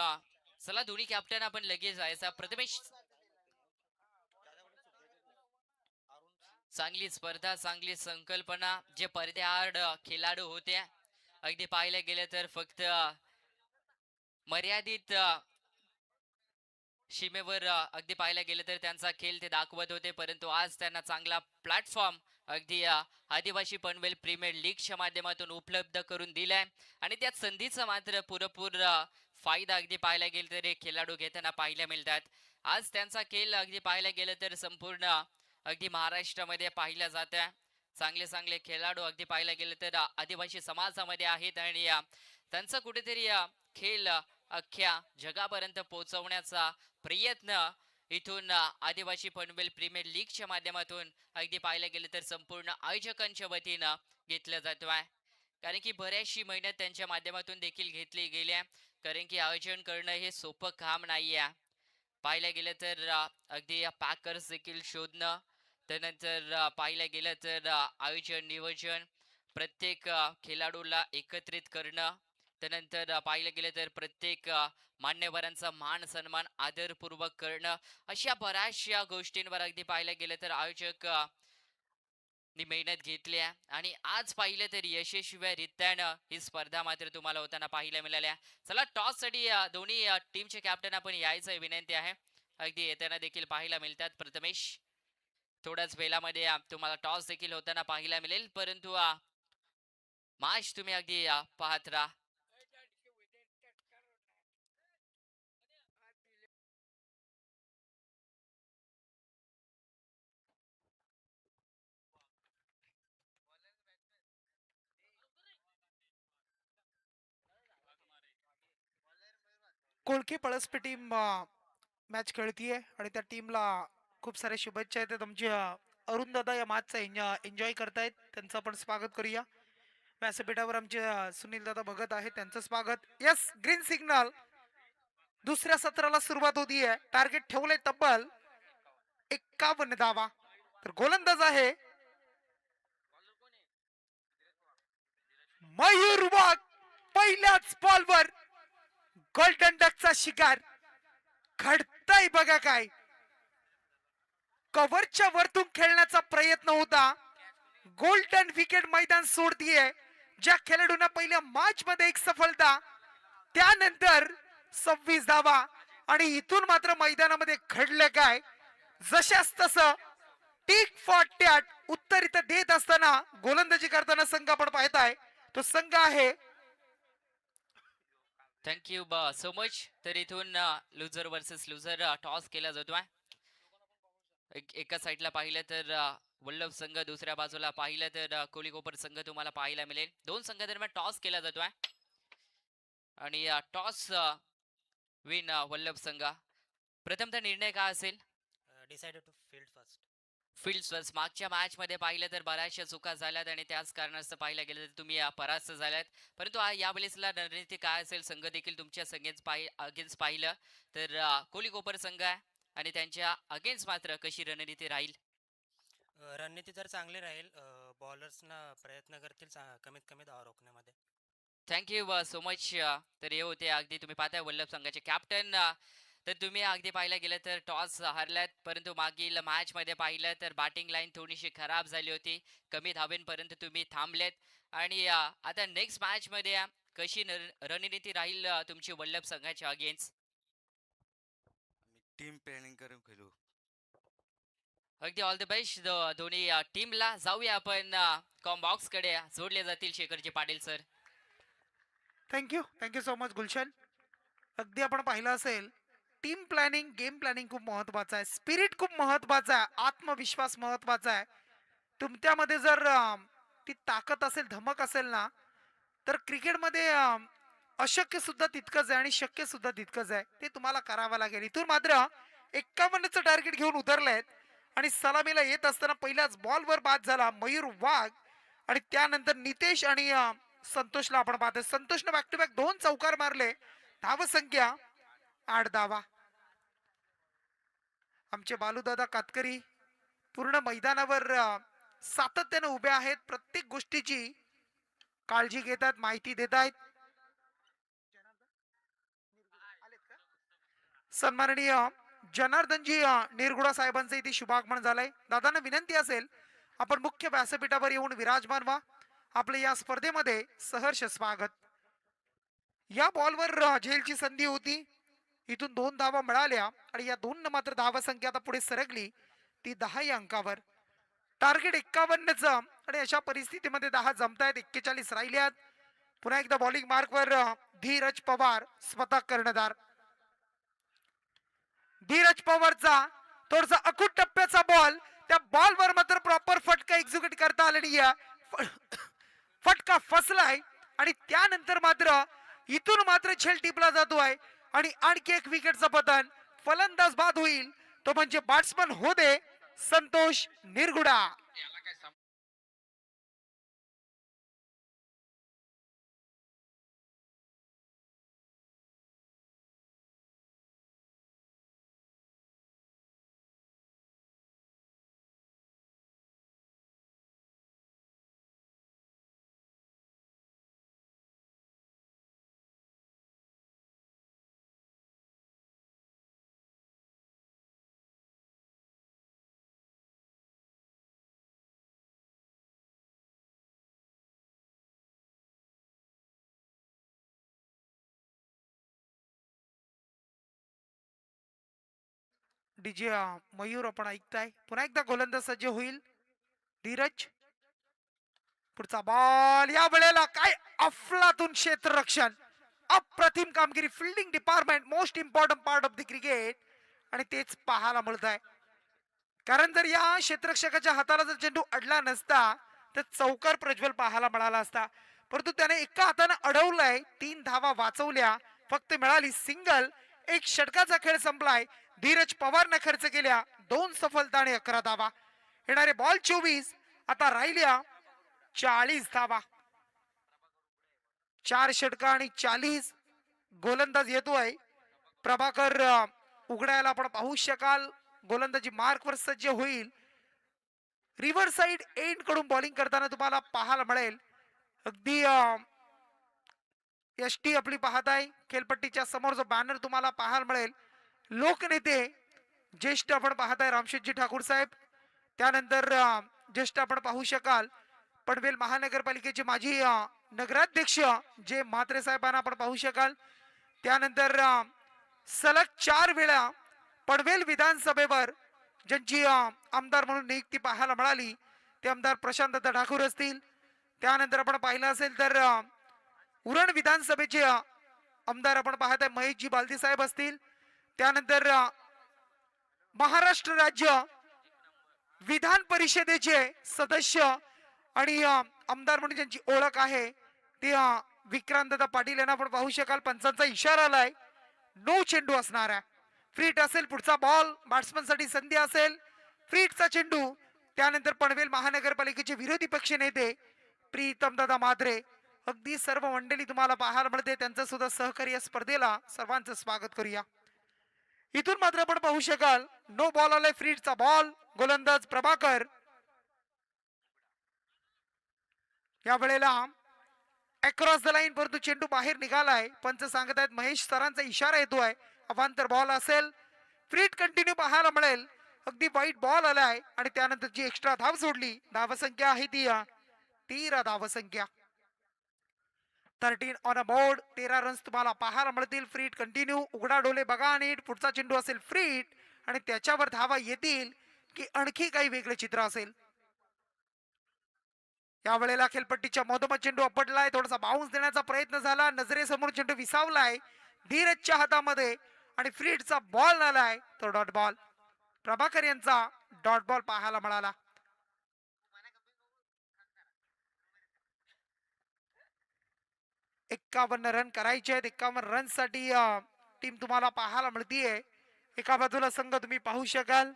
चला दोन्ही कॅप्टन आपण लगेच जायचा. प्रथमेश चांगली स्पर्धा चांगली संकल्पना जे पडद्याआड खेळाडू होते अगदी पाहायला गेलं तर फक्त मर्यादित सीमेवर अगदी पाहायला गेलं तर त्यांचा खेळ ते दाखवत होते. परंतु आज त्यांना चांगला प्लॅटफॉर्म अगदी आदिवासी पनवेल प्रीमियर लीगच्या माध्यमातून उपलब्ध करून दिलाय आणि त्या संधीचा मात्र पुरेपूर फायदा अगदी पाहायला गेलं तर हे खेळाडू घेताना पाहायला मिळतात. आज त्यांचा खेळ अगदी पाहायला गेलं तर संपूर्ण अगदी महाराष्ट्रामध्ये पाहिला जात आहे. चांगले चांगले खेळाडू अगदी पाहायला गेलं तर आदिवासी समाजामध्ये आहेत आणि त्यांचा कुठेतरी खेळ अख्ख्या जगापर्यंत पोहोचवण्याचा प्रयत्न इथून आदिवासी पनवेल प्रीमियर लीगच्या माध्यमातून अगदी पाहायला गेलं तर संपूर्ण आयोजकांच्या वतीनं घेतलं जातो आहे. कारण की बऱ्याचशी मेहनत त्यांच्या माध्यमातून देखील घेतली गेल्या. कारण की आयोजन करणं हे सोपं काम नाही आहे. पाहायला गेलं तर अगदी पॅकर्स देखील शोधणं, त्यानंतर पाहायला गेलं तर आयोजन, नियोजन, प्रत्येक खेळाडूला एकत्रित करणं, त्यानंतर पाहायला गेलं तर प्रत्येक मान्यवरांचा मान-सन्मान आदरपूर्वक करणं, अशा बऱ्याचशा गोष्टींवर अगदी पाहायला गेलं तर आयोजक नी मेहनत घेतली आहे आणि आज पाहिलं तर यशस्वीरित्यानं ही स्पर्धा मात्र तुम्हाला होताना पाहायला मिळाल्या. चला टॉससाठी दोन्ही टीमचे कॅप्टन आपण यायचं विनंती आहे. अगदी येताना देखील पाहायला मिळतात. प्रथमेश, थोड्याच वेळामध्ये तुम्हाला टॉस देखील होताना पाहायला मिळेल, परंतु मॅच तुम्ही अगदी पाहत राहा. कोळके पळसपी टीम मॅच खेळतीये आणि त्या टीमला खूप साऱ्या शुभेच्छा आहेत. आमच्या अरुण दादा या मॅचचा एन्जॉय करतायत, त्यांचं आपण स्वागत करूया. व्यासपीठावर आमचे सुनील दादा बघत आहेत, त्यांचं स्वागत. Yes, green signal. दुसऱ्या सत्राला सुरुवात होतीये. टार्गेट ठेवलंय तब्बल 51 धावा. तर गोलंदाज आहे मयूर वाघ. पहिल्याच बॉलवर गोल्डन डकचा शिकार. घडतंय बघा काय. कव्हरच्या वरतून खेळण्याचा प्रयत्न होता, गोल्डन विकेट मैदान सोडतीये. ज्या खेळाडूंना पहिल्या मॅच मध्ये एक सफलता, त्यानंतर 26 धावा आणि इथून मात्र मैदानामध्ये घडलं काय. जशास तसं टिक फॉर टॅट उत्तर इथं देत असताना गोलंदाजी करताना संघ आपण पाहताय, तो संघ आहे थँक्यू सो मच. तर इथून लुझर वर्सेस लुझर टॉस केला जातोय. एका साईडला पाहिलं तर वल्लभ संघ, दुसऱ्या बाजूला पाहिलं तर कोळीकोपर संघ तुम्हाला पाहायला मिळेल. दोन संघादरम्यान टॉस केला जातोय आणि टॉस विन वल्लभ संघ. प्रथमतः निर्णय काय असेल? Decided to field first. Field मागच्या मॅच मध्ये पाहिलं तर बऱ्याचशा चुका झाल्यात आणि त्याच कारणास्तव पाहिलं गेलं तर तुम्ही परास्त झाल्यात, परंतु यावेळेसला रणनीती काय असेल? संघ देखील तुमच्या अगेन्स्ट पाहिलं तर कोळीकोपर संघ आहे आणि त्यांच्या अगेन्स्ट मात्र कशी रणनीती राहील? रणनीती तर चांगली राहील. बॉलर्सना प्रयत्न करतील कमीत कमी धावा रोखण्यामध्ये. Thank you so much. तर हे होते अगदी तुम्ही पाहताय वल्लभ संघाचे कॅप्टन. तर तुम्ही अगदी पाहायला गेलं तर टॉस हारल्यात, परंतु मागील मॅच मध्ये पाहिलं तर बॅटिंग लाईन थोडीशी खराब झाली होती, कमी धावेंपर्यंत तुम्ही थांबलेत आणि आता नेक्स्ट मॅच मध्ये कशी रणनीती राहील तुमची वल्लभ संघाच्या अगेन्स्ट? टीम प्लॅनिंग करून खेळू. अगदी ऑल द बेस्ट दोन्ही टीमला. जाऊया आपण बॉक्स कडे. जोडले जातील Shekharji Patil sir. Thank you thank you so much Gulshan. अगदी आपण पाहिलं असेल, टीम प्लॅनिंग, गेम प्लॅनिंग खूप महत्वाचं आहे, स्पिरिट खूप महत्वाचा आहे, आत्मविश्वास महत्वाचा आहे. तुमच्यामध्ये जर ती ताकद असेल, धमक असेल ना, तर क्रिकेटमध्ये अशक्य सुद्धा तितकंच आहे आणि शक्य सुद्धा तितकंच आहे. ते तुम्हाला करावं लागेल. इथून मात्र 51चं टार्गेट घेऊन उतरलेत आणि सलामीला येत असताना पहिल्याच बॉलवर बाद झाला मयूर वाघ आणि त्यानंतर नितेश आणि संतोषला आपण पाहतोय. संतोषने बॅक टू बॅक 2 चौकार मारले. धावसंख्या 8 धावा. आमचे बालूदादा कातकरी पूर्ण मैदानावर सातत्याने उभे आहेत, प्रत्येक गोष्टीची काळजी घेतात, माहिती देत आहेत. सन्माननीय जनार्दनजी निरगुडा साहेबांचं इथे शुभागमन झालंय. दादांना विनंती असेल, आपण मुख्य व्यासपीठावर येऊन विराजमान व्हा. आपले या स्पर्धेमध्ये सहर्ष स्वागत. या बॉलवर झेलची संधी होती, इथून 2 धावा मिळाल्या आणि या 2 मात्र धावा संख्या आता पुढे सरकली, ती 10 या अंकावर. टार्गेट 51चं आणि अशा परिस्थितीमध्ये 10 जमतायत, 41 राहिल्यात. पुन्हा एकदा बॉलिंग मार्कवर धीरज पवार स्वतः कर्णधार. धीरज पवारचा थोडासा अकूट टप्प्याचा बॉल, त्या बॉलवर मात्र प्रॉपर फटका एक्झिक्यूट करता आला नाहीये. फटका फसलाय आणि त्यानंतर मात्र इथून मात्र झेल टिपला जातोय आणि आणखी एक विकेटचं पतन. फलंदाज बाद होईल, तो म्हणजे बॅट्समन होते संतोष निरगुडा. डीजे मयूर आपण ऐकताय. पुन्हा एकदा गोलंदाज सज्ज होईल. धीरज, पुढचा बॉल, या वेळेला काय अफलातून क्षेत्ररक्षण, अप्रतिम कामगिरी. Fielding department most important part of the cricket, आणि तेच पाहायला मिळत आहे. कारण जर या क्षेत्ररक्षकाच्या हाताला जर चेंडू अडला नसता तर चौकार प्रज्वल पाहायला मिळाला असता, परंतु त्याने एका हाताने अडवलंय. 3 धावा वाचवल्या, फक्त मिळाली सिंगल. एक षटकाचा खेळ संपलाय. धीरज पवारने खर्च केल्या 2 सफलता आणि 11 धावा. येणारे बॉल 24, आता राहिल्या 40 धावा. 4 षटका आणि 40. गोलंदाज येतोय प्रभाकर उघडायला आपण पाहू शकाल. गोलंदाजी मार्कवर सज्ज होईल. रिव्हर साइड एंड कडून बॉलिंग करताना तुम्हाला पाहायला मिळेल. अगदी एसटी आपली पाहताय. खेळपट्टीच्या समोर जो बॅनर तुम्हाला पाहायला मिळेल, लोकनेते ज्येष्ठ आपण पाहताय रामशेठजी ठाकूर साहेब. त्यानंतर ज्येष्ठ आपण पाहू शकाल पनवेल महानगरपालिकेचे माजी नगराध्यक्ष जे म्हात्रे साहेबांना आपण पाहू शकाल. त्यानंतर सलग 4 वेळा पनवेल विधानसभेवर ज्यांची आमदार म्हणून नियुक्ती पाहायला मिळाली ते आमदार प्रशांत ठाकूर असतील. त्यानंतर आपण पाहिलं असेल तर उरण विधानसभेचे आमदार आपण पाहताय महेशजी बालदी साहेब असतील. त्यानंतर महाराष्ट्र राज्य विधान परिषदेचे सदस्य आणि आमदार म्हणून ज्यांची ओळख आहे ते विक्रांतदा पाटील यांना आपण पाहू शकाल. पंचांचा इशारा आलाय, नो चेंडू असणार आहे. फ्रीट असेल, पुढचा बॉल बॅट्समन साठी संधी असेल. फ्रीटचा चेंडू. त्यानंतर पनवेल महानगरपालिकेचे विरोधी पक्ष नेते प्रीतम दादा मात्रे, अगदी सर्व मंडळी तुम्हाला पाहायला मिळते. त्यांचं सुद्धा सहकार्य स्पर्धेला सर्वांचं स्वागत करूया. इथून मात्र आपण पाहू शकाल नो बॉल आलाय. फ्रीटचा बॉल, गोलंदाज प्रभाकर. या वेळेला अक्रॉस द लाईन, परंतु चेंडू बाहेर निघालाय. पंच सांगत आहेत महेश सरांचा इशारा येतोय, अवांतर बॉल असेल. फ्रीट कंटिन्यू पाहायला मिळेल. अगदी वाईट बॉल आलाय आणि त्यानंतर जी एक्स्ट्रा धाव सोडली, धावसंख्या आहे ती 13 धावसंख्या. 13 ऑन अ बोर्ड. 13 रन्स तुम्हाला पाहायला मिळतील. फ्रीट कंटिन्यू. उघडा डोले बघा आणि पुढचा चेंडू असेल फ्रीट आणि त्याच्यावर धावा येतील की आणखी काही वेगळे चित्र असेल. या वेळेला खेळपट्टीच्या मधोमध चेंडू आपटलाय. थोडासा बाउन्स देण्याचा प्रयत्न झाला, नजरेसमोर चेंडू विसावलाय धीरजच्या हातामध्ये आणि फ्रीटचा बॉल आलाय तो डॉट बॉल. प्रभाकर यांचा डॉट बॉल पाहायला मिळाला. एक्कावन्न रन करायचे आहेत. 51 रन साठी टीम तुम्हाला पाहायला मिळतीये. एका बाजूला संघ तुम्ही पाहू शकाल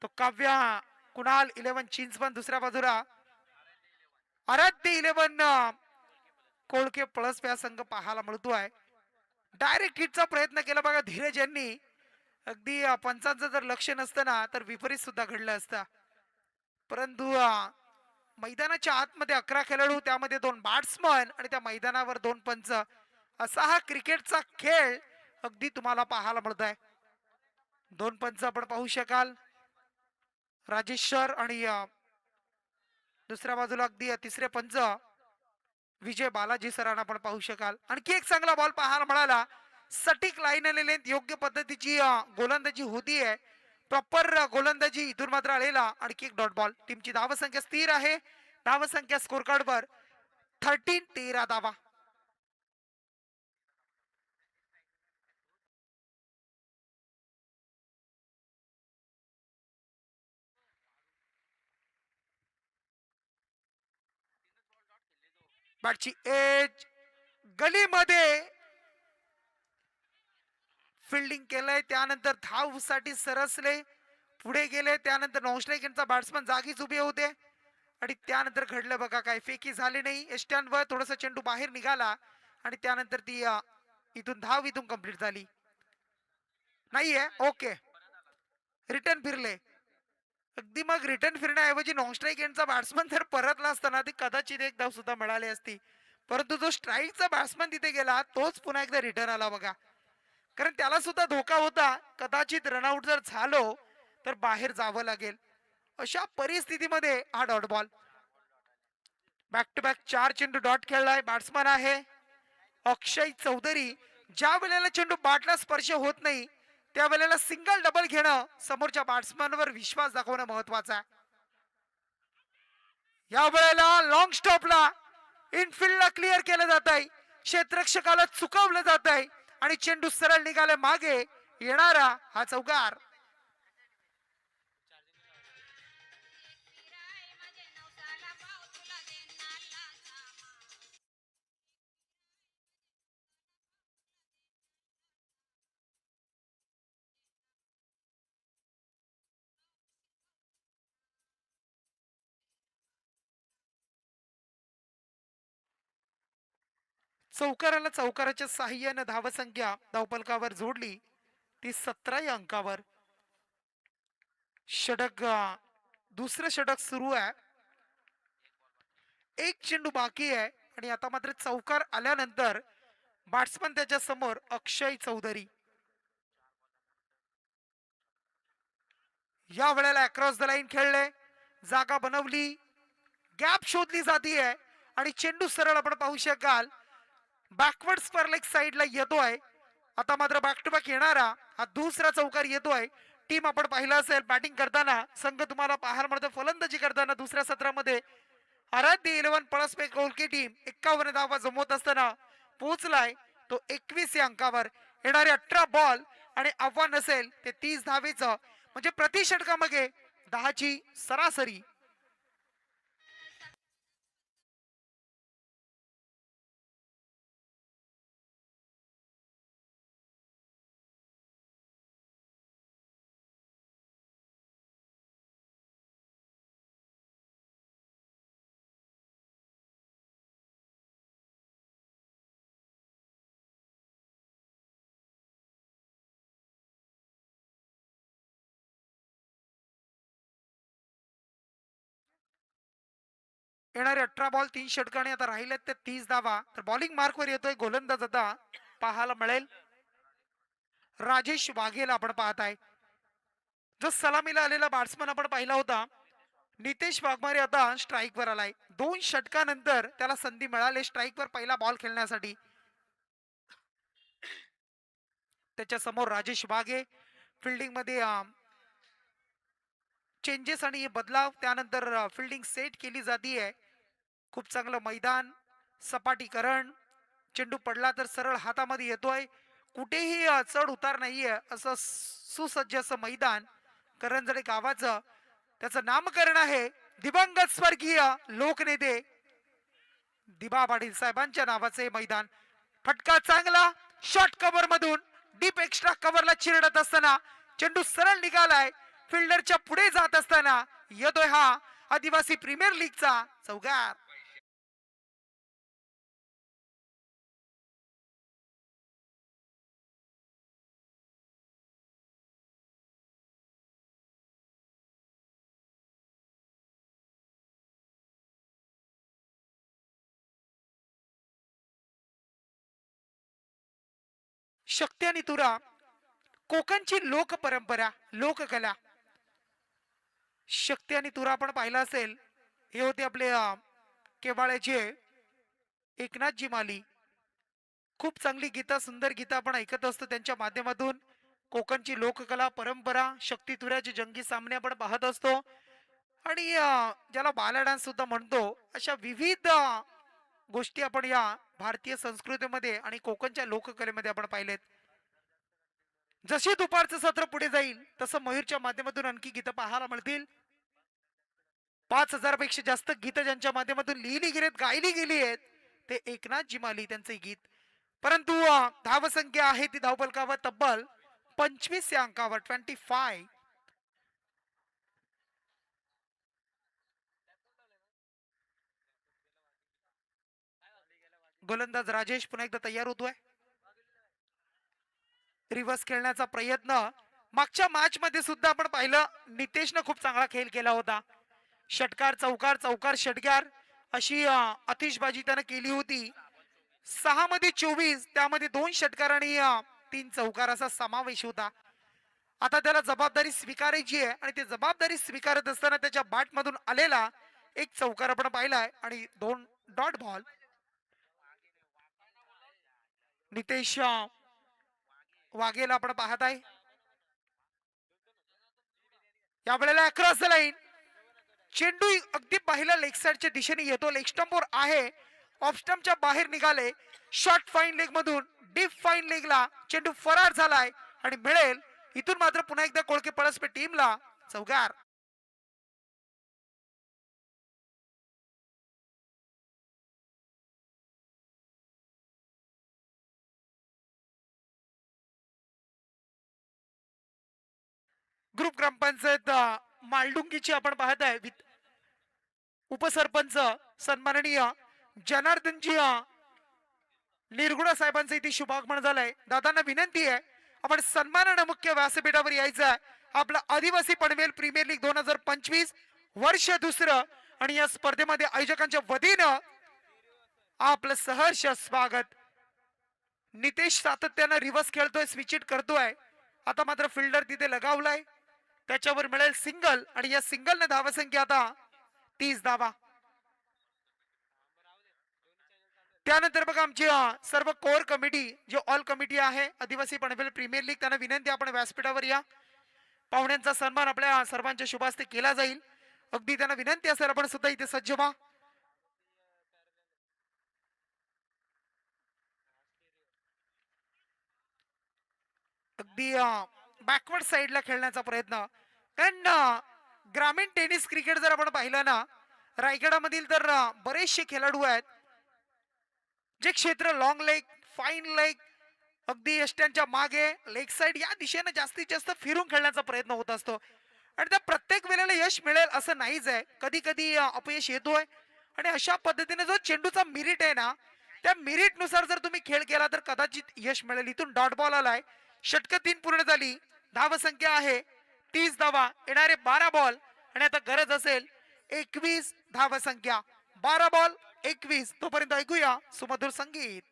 तो काव्या कुणाल 11 चिंचवण, दुसऱ्या बाजूला आराध्य 11 कोळके प्लस या संघ पाहायला मिळतोय. डायरेक्ट हिटचा प्रयत्न केला बघा धीरज यांनी. अगदी पंचांचं जर लक्ष नसतं ना तर विपरीत सुद्धा घडलं असतं. परंतु मैदानाच्या आतमध्ये 11 खेळाडू, त्यामध्ये 2 बॅट्समन आणि त्या मैदानावर 2 पंच, असा हा क्रिकेटचा खेळ अगदी तुम्हाला पाहायला मिळत आहे. 2 पंच आपण पाहू शकाल, राजेश सर आणि दुसऱ्या बाजूला अगदी तिसरे पंच विजय बालाजी सरांना आपण पाहू शकाल. आणखी एक चांगला बॉल पाहायला मिळाला. सटीक लाईन आणि लेंथ, योग्य पद्धतीची गोलंदाजी होतीये. प्रॉपर गोलंदाजी इथून मात्र आलेला. आणखी एक डॉट बॉल. टीमची धावसंख्या स्थिर आहे. धावसंख्या स्कोर कार्डवर 13 धावा. बॅटची एज गलीमध्ये फिल्डिंग केलंय. त्यानंतर धाव साठी सरसले, पुढे गेले. त्यानंतर नौशलेक यांचा बॅट्समन जागीच उभे होते आणि त्यानंतर घडलं बघा काय. फेकी झाली नाही. एस्टॅनवर थोडासा चेंडू बाहेर निघाला आणि त्यानंतर ती इथून धाव इथून कंप्लीट झाली नाहीये. ओके, रिटर्न फिरले. अगदी मग रिटर्न फिरण्याऐवजी नॉन स्ट्राईक यांचा बॅट्समन जर परतला असताना ती कदाचित एक धाव सुद्धा मिळाली असती. परंतु जो स्ट्राईकचा बॅट्समन तिथे गेला तोच पुन्हा एकदा रिटर्न आला बघा. कारण त्याला सुद्धा धोका होता, कदाचित रनआउट जर झालो तर बाहेर जावं लागेल. अशा परिस्थितीमध्ये हा dot ball. Back to back 4 चेंडू डॉट खेळलाय. बॅट्समन आहे अक्षय चौधरी. ज्या वेळेला चेंडू बॅटला स्पर्श होत नाही त्यावेळेला सिंगल डबल घेणं, समोरच्या बॅट्समॅनवर विश्वास दाखवणं महत्वाचं आहे. या वेळेला लॉंग स्टॉपला इनफिल्डला क्लिअर केलं जात आहे, क्षेत्ररक्षकाला चुकवलं जात आहे आणि चेंडू सरळ निघाले मागे. येणारा हा चौकार. चौकाराला चौकाराच्या साह्याने धावसंख्या धावफलकावर जोडली, ती 17 या अंकावर. षटक दुसरं षटक सुरू आहे. एक चेंडू बाकी आहे आणि आता मात्र चौकार आल्यानंतर बॅट्समन त्याच्या समोर अक्षय चौधरी. या वेळेला अक्रॉस द लाईन खेळले, जागा बनवली, गॅप शोधली जातीये आणि चेंडू सरळ आपण पाहू शकाल बॅकवर्ड स्पर लेग साइडला येतोय. आता मात्र बॅक टू बॅक येणारा हा दुसरा चौकार येतोय. टीम आपण पाहिलं असेल बॅटिंग करताना, संघ तुम्हाला पाहायला मिळतो फलंदाजी करताना दुसऱ्या सत्रामध्ये आराध्य 11 पळसपे कोलके टीम 51 धावा जमवत असताना पोहोचलाय तो 21 या अंकावर. येणारे 18 बॉल आणि आव्हान असेल ते 30 धावेचं, म्हणजे प्रति षटकामागे 10ची सरासरी. येणारे 18 बॉल 3 षटकाने आता राहिलेत ते 30 धावा. तर बॉलिंग मार्कवर येतोय गोलंदाज आता पाहायला मिळेल राजेश वाघेला आपण पाहताय. जो सलामीला आलेला बॅट्समन आपण पाहिला होता नितेश वाघमारे आता स्ट्राईक वर आलाय. 2 षटकानंतर त्याला संधी मिळाली स्ट्राईक वर पहिला बॉल खेळण्यासाठी. त्याच्या समोर राजेश वाघे. फिल्डिंग मध्ये चेंजेस आणि बदलाव, त्यानंतर फिल्डिंग सेट केली जातीये. खूप चांगलं मैदान, सपाटीकरण, चेंडू पडला तर सरळ हातामध्ये येतोय, कुठेही चढ उतार नाहीये असं सुसज्ज असं मैदान करंजडे गावाचं. त्याचं नामकरण आहे दिवंगत स्वर्गीय लोकनेते दिबा पाटील साहेबांच्या नावाचे मैदान. फटका चांगला, शॉर्ट कव्हर मधून डीप एक्स्ट्रा कव्हरला चिरडत असताना चेंडू सरळ निघालाय. फिल्डरच्या पुढे जात असताना येतोय हा आदिवासी प्रीमियर लीगचा चौकार. शक्ती आणि तुरा कोकणची लोक परंपरा, लोककला. शक्ती आणि तुरा आपण पाहिला असेल, हे होते आपले केवाळ्याचे एकनाथजी माली. खूप चांगली गीता, सुंदर गीता आपण ऐकत असतो त्यांच्या माध्यमातून. कोकणची लोककला परंपरा, शक्ती तुऱ्याचे जंगी सामने आपण पाहत असतो आणि ज्याला बाला डान्स सुद्धा म्हणतो, अशा विविध गोष्टी आपण या भारतीय संस्कृतीमध्ये आणि कोकणच्या लोककलेमध्ये आपण पाहिलेत. जसे दुपारचं सत्र पुढे जाईल तसं मयूरच्या माध्यमातून आणखी गीतं पाहायला मिळतील. 5000 पेक्षा जास्त गीतं ज्यांच्या माध्यमातून लिहिली गेलीत, गायली गेली आहेत, ते एकनाथजी माली त्यांचे गीत. परंतु धावसंख्या आहे ती धावफलकावर तब्बल 25 या अंकावर 25. गोलंदाज राजेश पुन्हा एकदा तयार होतोय. रिव्हर्स खेळण्याचा प्रयत्न मागच्या मॅच मध्ये सुद्धा आपण पाहिलं, नितेशनं खूप चांगला खेळ केला होता. षटकार चौकार, चौकार षटकार अशी आतिषबाजी त्यानं केली होती. 6 मध्ये 24, त्यामध्ये 2 षटकार आणि 3 चौकार असा समावेश होता. आता त्याला जबाबदारी स्वीकारायची आहे आणि ते जबाबदारी स्वीकारत असताना त्याच्या बॅट मधून आलेला एक चौकार आपण पाहिलाय आणि 2 डॉट बॉल. नितेश वाघेला आपण पाहत आहे. या वेळेला अक्रॉस द लाईन चेंडू अगदी पहिल्या लेग साइडच्या दिशेने येतो. लेग स्टंपवर आहे, ऑफ स्टंपच्या बाहेर निघाले. शॉर्ट फाईन लेग मधून डीप फाईन लेगला चेंडू फरार झालाय आणि मिळेल इथून मात्र पुन्हा एकदा कोळके पळसपे टीमला चौकार. ग्रुप ग्रामपंचायत मालडुंगीची आपण पाहत आहे. उपसरपंच सन्माननीय जनार्दनजी निरगुडा साहेबांचं इथे शुभागमन झालंय. दादांना विनंती आहे आपण सन्मानानं मुख्य व्यासपीठावर यायचं आहे. आपलं आदिवासी पनवेल प्रीमियर लीग 2025 वर्ष दुसरं आणि या स्पर्धेमध्ये आयोजकांच्या वतीनं आपलं सहर्ष स्वागत. नितेश सातत्यानं रिव्हर्स खेळतोय, स्विच इट करतोय. आता मात्र फिल्डर तिथे लगावलाय, त्याच्यावर मिळेल सिंगल आणि या सिंगलने धावसंख्या आता 30 धावा. त्यानंतर बघा आमची सर्व कोर कमिटी जी ऑल कमिटी आहे आदिवासी पनवेल प्रीमियर लीग, त्यांना विनंती आपण व्यासपीठावर या. पाहुण्यांचा सन्मान आपल्या सर्वांच्या शुभास्ते केला जाईल. अगदी त्यांना विनंती असेल आपण सुद्धा इथे सज्ज व्हा. अगदी बॅकवर्ड साईडला खेळण्याचा प्रयत्न. कारण ग्रामीण टेनिस क्रिकेट जर आपण पाहिलं ना, रायगडामधील तर बरेचसे खेळाडू आहेत जे क्षेत्र लॉंग लेग, फाईन लेग, अगदी यष्ट्यांच्या मागे लेग साइड या दिशेने जास्तीत जास्त फिरून खेळण्याचा प्रयत्न होत असतो. आणि त्या प्रत्येक वेळेला यश मिळेल असं नाहीच आहे, कधी कधी अपयश येतोय. आणि अशा पद्धतीने जो चेंडूचा मिरिट आहे ना, त्या मिरिट नुसार जर तुम्ही खेळ केला तर कदाचित यश मिळेल. इथून डॉट बॉल आलाय, षटक 3 पूर्ण झाली. धाव संख्या आहे 30 धावा, येणारे 12 बॉल आणि आता गरज असेल 21 धाव संख्या. 12 बॉल 21. तोपर्यंत ऐकूया सुमधुर संगीत.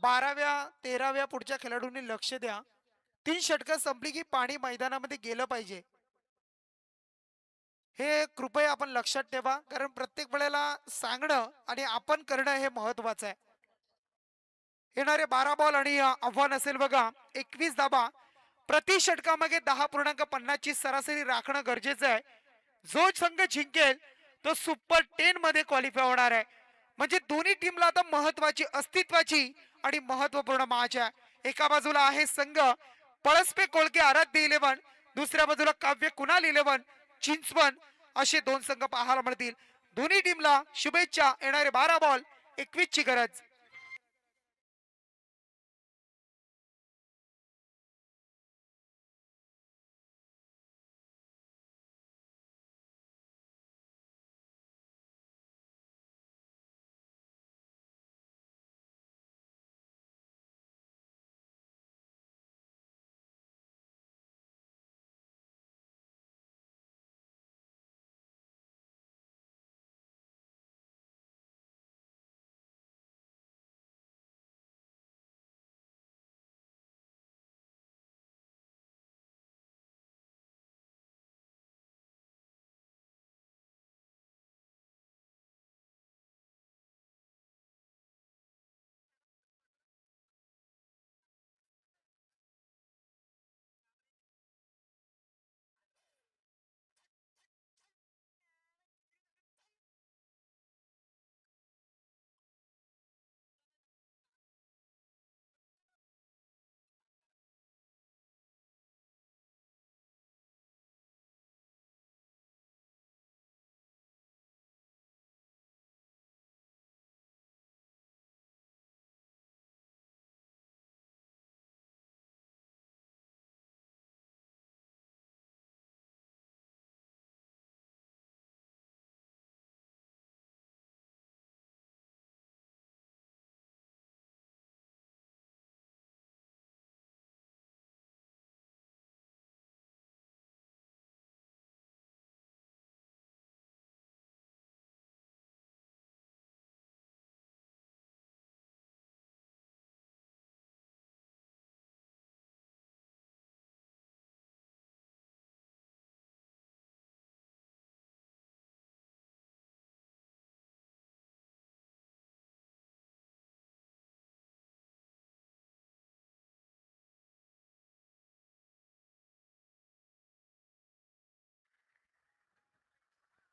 बाराव्या 13व्या पुढच्या खेळाडूंनी लक्ष द्या. 3 षटकं संपली की पाणी मैदानामध्ये गेलं पाहिजे, हे कृपया आपण लक्षात ठेवा. कारण प्रत्येक वेळेला सांगणं आणि आपण करणं हे महत्वाचं आहे. येणारे 12 बॉल आणि आव्हान असेल बघा 21 धाबा. प्रति षटकामागे 10.50 ची सरासरी राखणं गरजेचं आहे. जो संघ जिंकेल तो सुपर 10 मध्ये क्वालिफाय होणार आहे. म्हणजे दोन्ही टीमला आता महत्वाची अस्तित्वाची आणि महत्वपूर्ण मॅच आहे. एका बाजूला आहे संघ पळसपे कोळके आराध्य 11, दुसऱ्या बाजूला काव्य कुणाल 11 चिंचवण, असे 2 संघ पाहायला मिळतील. दोन्ही टीमला शुभेच्छा. येणारे 12 बॉल 21 ची गरज.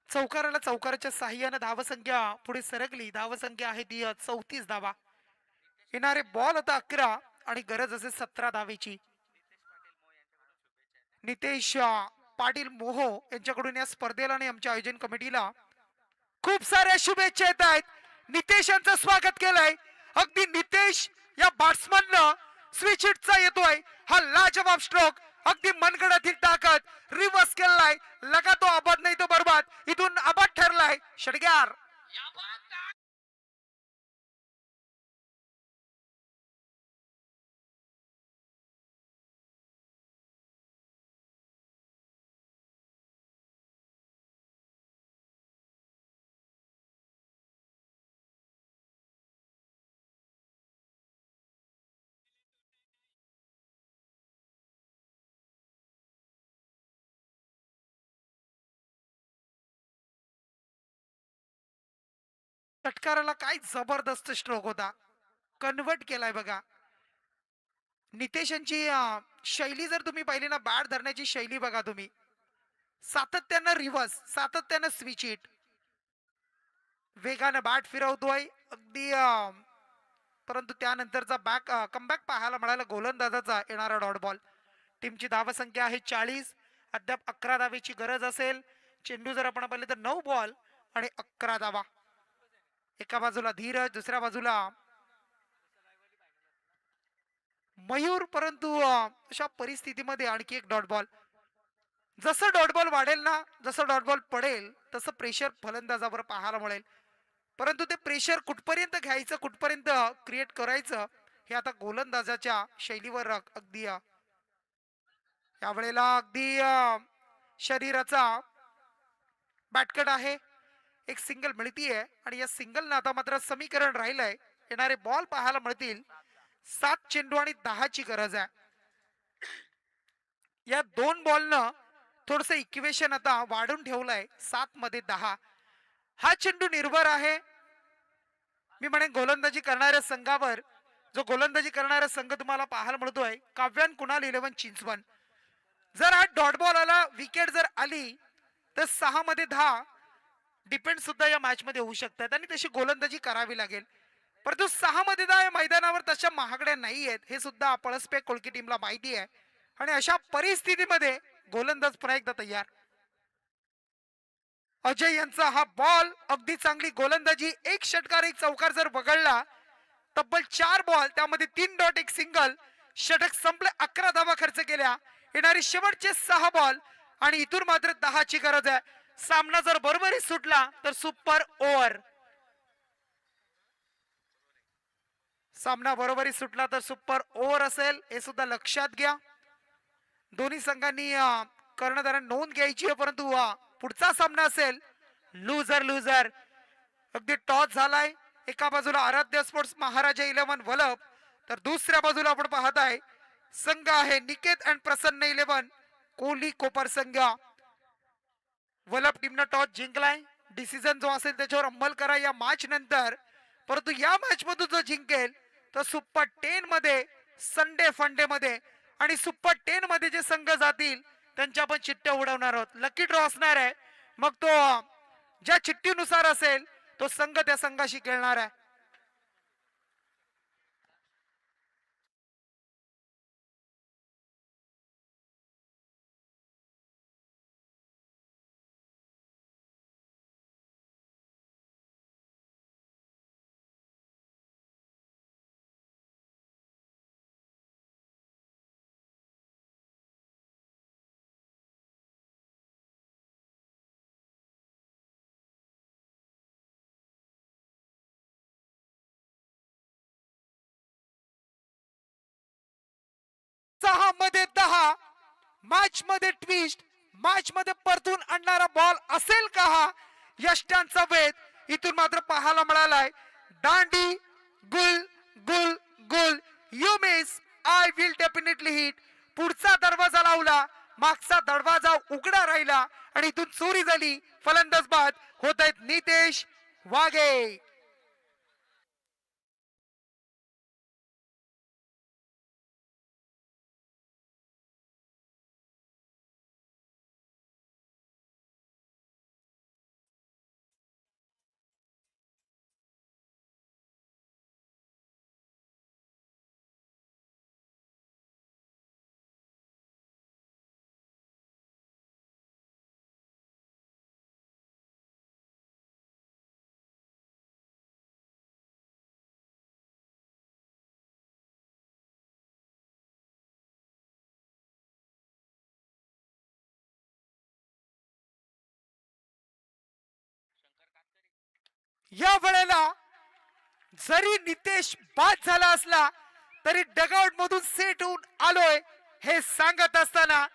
चौकाराच्या साह्यानं धावसंख्या पुढे सरकली. धावसंख्या आहे ती 34 धावा. येणारे बॉल आता 11 आणि गरज असेल 17 धावेची. नितेश पाटील मोहो यांच्याकडून या स्पर्धेला आणि आमच्या आयोजन कमिटीला खूप साऱ्या शुभेच्छा येत आहेत. नितेश यांचं स्वागत केलंय. अगदी नितेश या बॅट्समननं स्विच हिटचा येतोय हा लाजवाब स्ट्रोक. अगदी मनगडातील ताकद रिव्हर्स केलाय. लगा तो आबाद नाही तो बरबाद. इथून आबाद ठरलाय षटकार. षटकाराला काय जबरदस्त स्ट्रोक होता. कन्वर्ट केलाय बघा. नितेश यांची शैली जर तुम्ही पाहिली ना, बॅट धरण्याची शैली बघा तुम्ही. सातत्यानं रिव्हर्स, सातत्यानं स्विच हिट, वेगानं बॅट फिरवतोय अगदी. परंतु त्यानंतरचा कमबॅक पाहायला मिळाला गोलंदाजाचा. येणारा डॉट बॉल. टीमची धावसंख्या आहे 40. अद्याप 11 धावेची गरज असेल. चेंडू जर आपण पाहिले तर 9 बॉल आणि 11 धावा. एका बाजूला धीरज, दुसऱ्या बाजूला मयूर. परंतु अशा परिस्थितीमध्ये आणखी एक डॉट बॉल. जसं डॉट बॉल वाढेल ना, जसं डॉट बॉल पडेल तसं प्रेशर फलंदाजावर पाहायला मिळेल. परंतु ते प्रेशर कुठपर्यंत घ्यायचं, कुठपर्यंत क्रिएट करायचं हे आता गोलंदाजाच्या शैलीवर अगदी यावेळेला अगदी शरीराचा बॅटकट आहे. एक सिंगल मिळतीये आणि या सिंगल आता मात्र समीकरण राहिलंय. येणारे बॉल पाहायला मिळतील. 7 चेंडू आणि 10 ची गरज आहे. या 2 बॉलनं थोडस इक्वेशन आता वाढून ठेवलंय. 7 मध्ये 10. हा चेंडू निर्भर आहे मी म्हणेन गोलंदाजी करणाऱ्या संघावर. जो गोलंदाजी करणारा संघ तुम्हाला पाहायला मिळतोय काव्यान कुणाल 11 चिंचवण. जर हा डॉट बॉल आला, विकेट जर आली तर 6 मध्ये 10 डिपेंड सुद्धा या मॅच मध्ये होऊ शकतात आणि तशी गोलंदाजी करावी लागेल. परंतु 6 मध्ये 10 या मैदानावर तशा महागड्या नाही आहेत हे सुद्धा पळसपे कोळकी टीमला माहिती आहे. आणि अशा परिस्थितीमध्ये गोलंदाज पुन्हा एकदा तयार. अजय यांचा हा बॉल अगदी चांगली गोलंदाजी. एक षटकार एक चौकार जर वगळला, तब्बल 4 बॉल त्यामध्ये 3 डॉट 1 सिंगल. षटक संपले. 11 धावा खर्च केल्या. येणारे शेवटचे 6 बॉल आणि इथून मात्र 10 ची गरज आहे. सामना जर बरोबरी सुटला तर सुपर ओव्हर. सामना बरोबरी सुटला तर सुपर ओव्हर असेल हे सुद्धा लक्षात घ्या. दोन्ही संघांनी कर्णधार नोंद घ्यायची आहे. परंतु पुढचा सामना असेल लुझर लुझर. अगदी टॉस झालाय. एका बाजूला आराध्य स्पोर्ट्स महाराजा 11 वलप, तर दुसऱ्या बाजूला आपण पाहत आहे संघ आहे निकेत अँड प्रसन्न 11 कोहली कोपर संघ. वलप टीमनं टॉस जिंकलाय. डिसिजन जो असेल त्याच्यावर अंमल करा या मॅच नंतर. परंतु या मॅच मधून जो जिंकेल तो सुपर 10 मध्ये संडे फंडे मध्ये आणि सुपर 10 मध्ये जे संघ जातील त्यांच्या आपण चिठ्ठ्या उडवणार आहोत. लकी ड्रॉ असणार आहे. मग तो ज्या चिठ्ठीनुसार असेल तो संघ त्या संघाशी खेळणार आहे. सहा मध्ये 10 मॅच मध्ये ट्विस्ट. मॅच मध्ये परतून आणणारा बॉल असेल का हा यष्ट्यांचा वेध. इथून मात्र पाहायला मिळालाय दांडी गुल गुल गुल. You miss I will definitely hit. पुढचा दरवाजा लावला, मागचा दरवाजा उघडा राहिला आणि इथून चोरी झाली. फलंदाज बाद होत आहेत नितेश वाघे. या वेळेला जरी नितेश बाद झाला असला तरी डगआउट मधून सेट होऊन आलोय हे सांगत असताना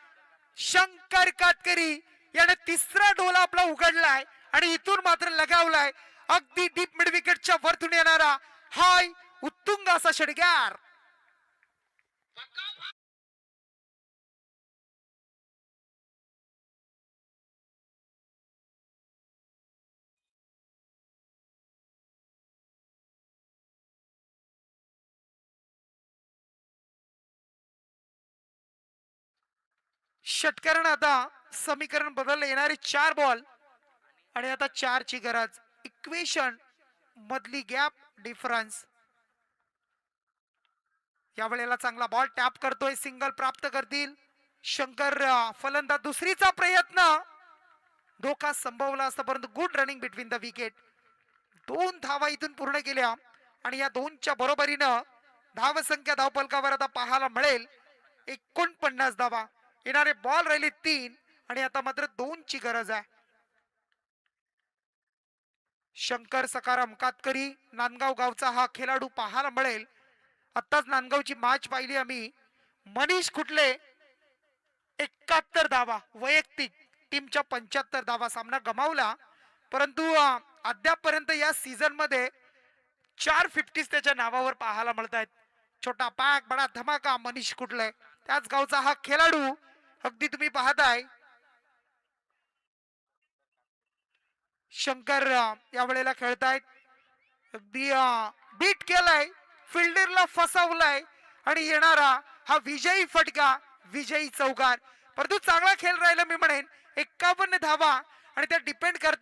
शंकर कातकरी याने तिसरा डोला आपला उघडलाय आणि इथून मात्र लगावलाय अगदी डीप मिड विकेटच्या वरतून येणारा हाय उत्तुंग असा षटकार. षटकारण आता समीकरण बदलले येणारे 4 बॉल आणि आता 4 ची गरज. इक्वेशन मधली गॅप डिफरन्स. या वेळेला चांगला बॉल टॅप करतोय सिंगल प्राप्त करतील शंकर. फलंदाज दुसरीचा प्रयत्न धोका संभवला असता परंतु good running between the wicket. 2 धावा इथून पूर्ण केल्या आणि या 2च्या बरोबरीनं धावसंख्या धावपलकावर आता पाहायला मिळेल 49 धावा. येणारे बॉल राहिले 3 आणि आता मात्र 2 ची गरज आहे. शंकर सकाराम कातकरी नांदगाव गावचा हा खेळाडू पाहायला मिळेल. आताच नांदगावची मॅच पाहिली आम्ही. मनीष कुठले 71 धावा वैयक्तिक टीमच्या 75 धावा सामना गमावला परंतु अद्यापपर्यंत या सीझन मध्ये 4 50s त्याच्या नावावर पाहायला मिळत आहेत. छोटा पॅक बडा धमाका मनीष कुठले त्याच गावचा हा खेळाडू अगदी तुम्ही पाहताय. शंकर या वेळेला खेळतायत अगदी बीट केलाय फिल्डरला फसवलाय आणि येणारा हा विजयी फटका विजयी चौकार. परंतु चांगला खेळ राहिला मी म्हणेन 51 धावा आणि त्या डिपेंड करतात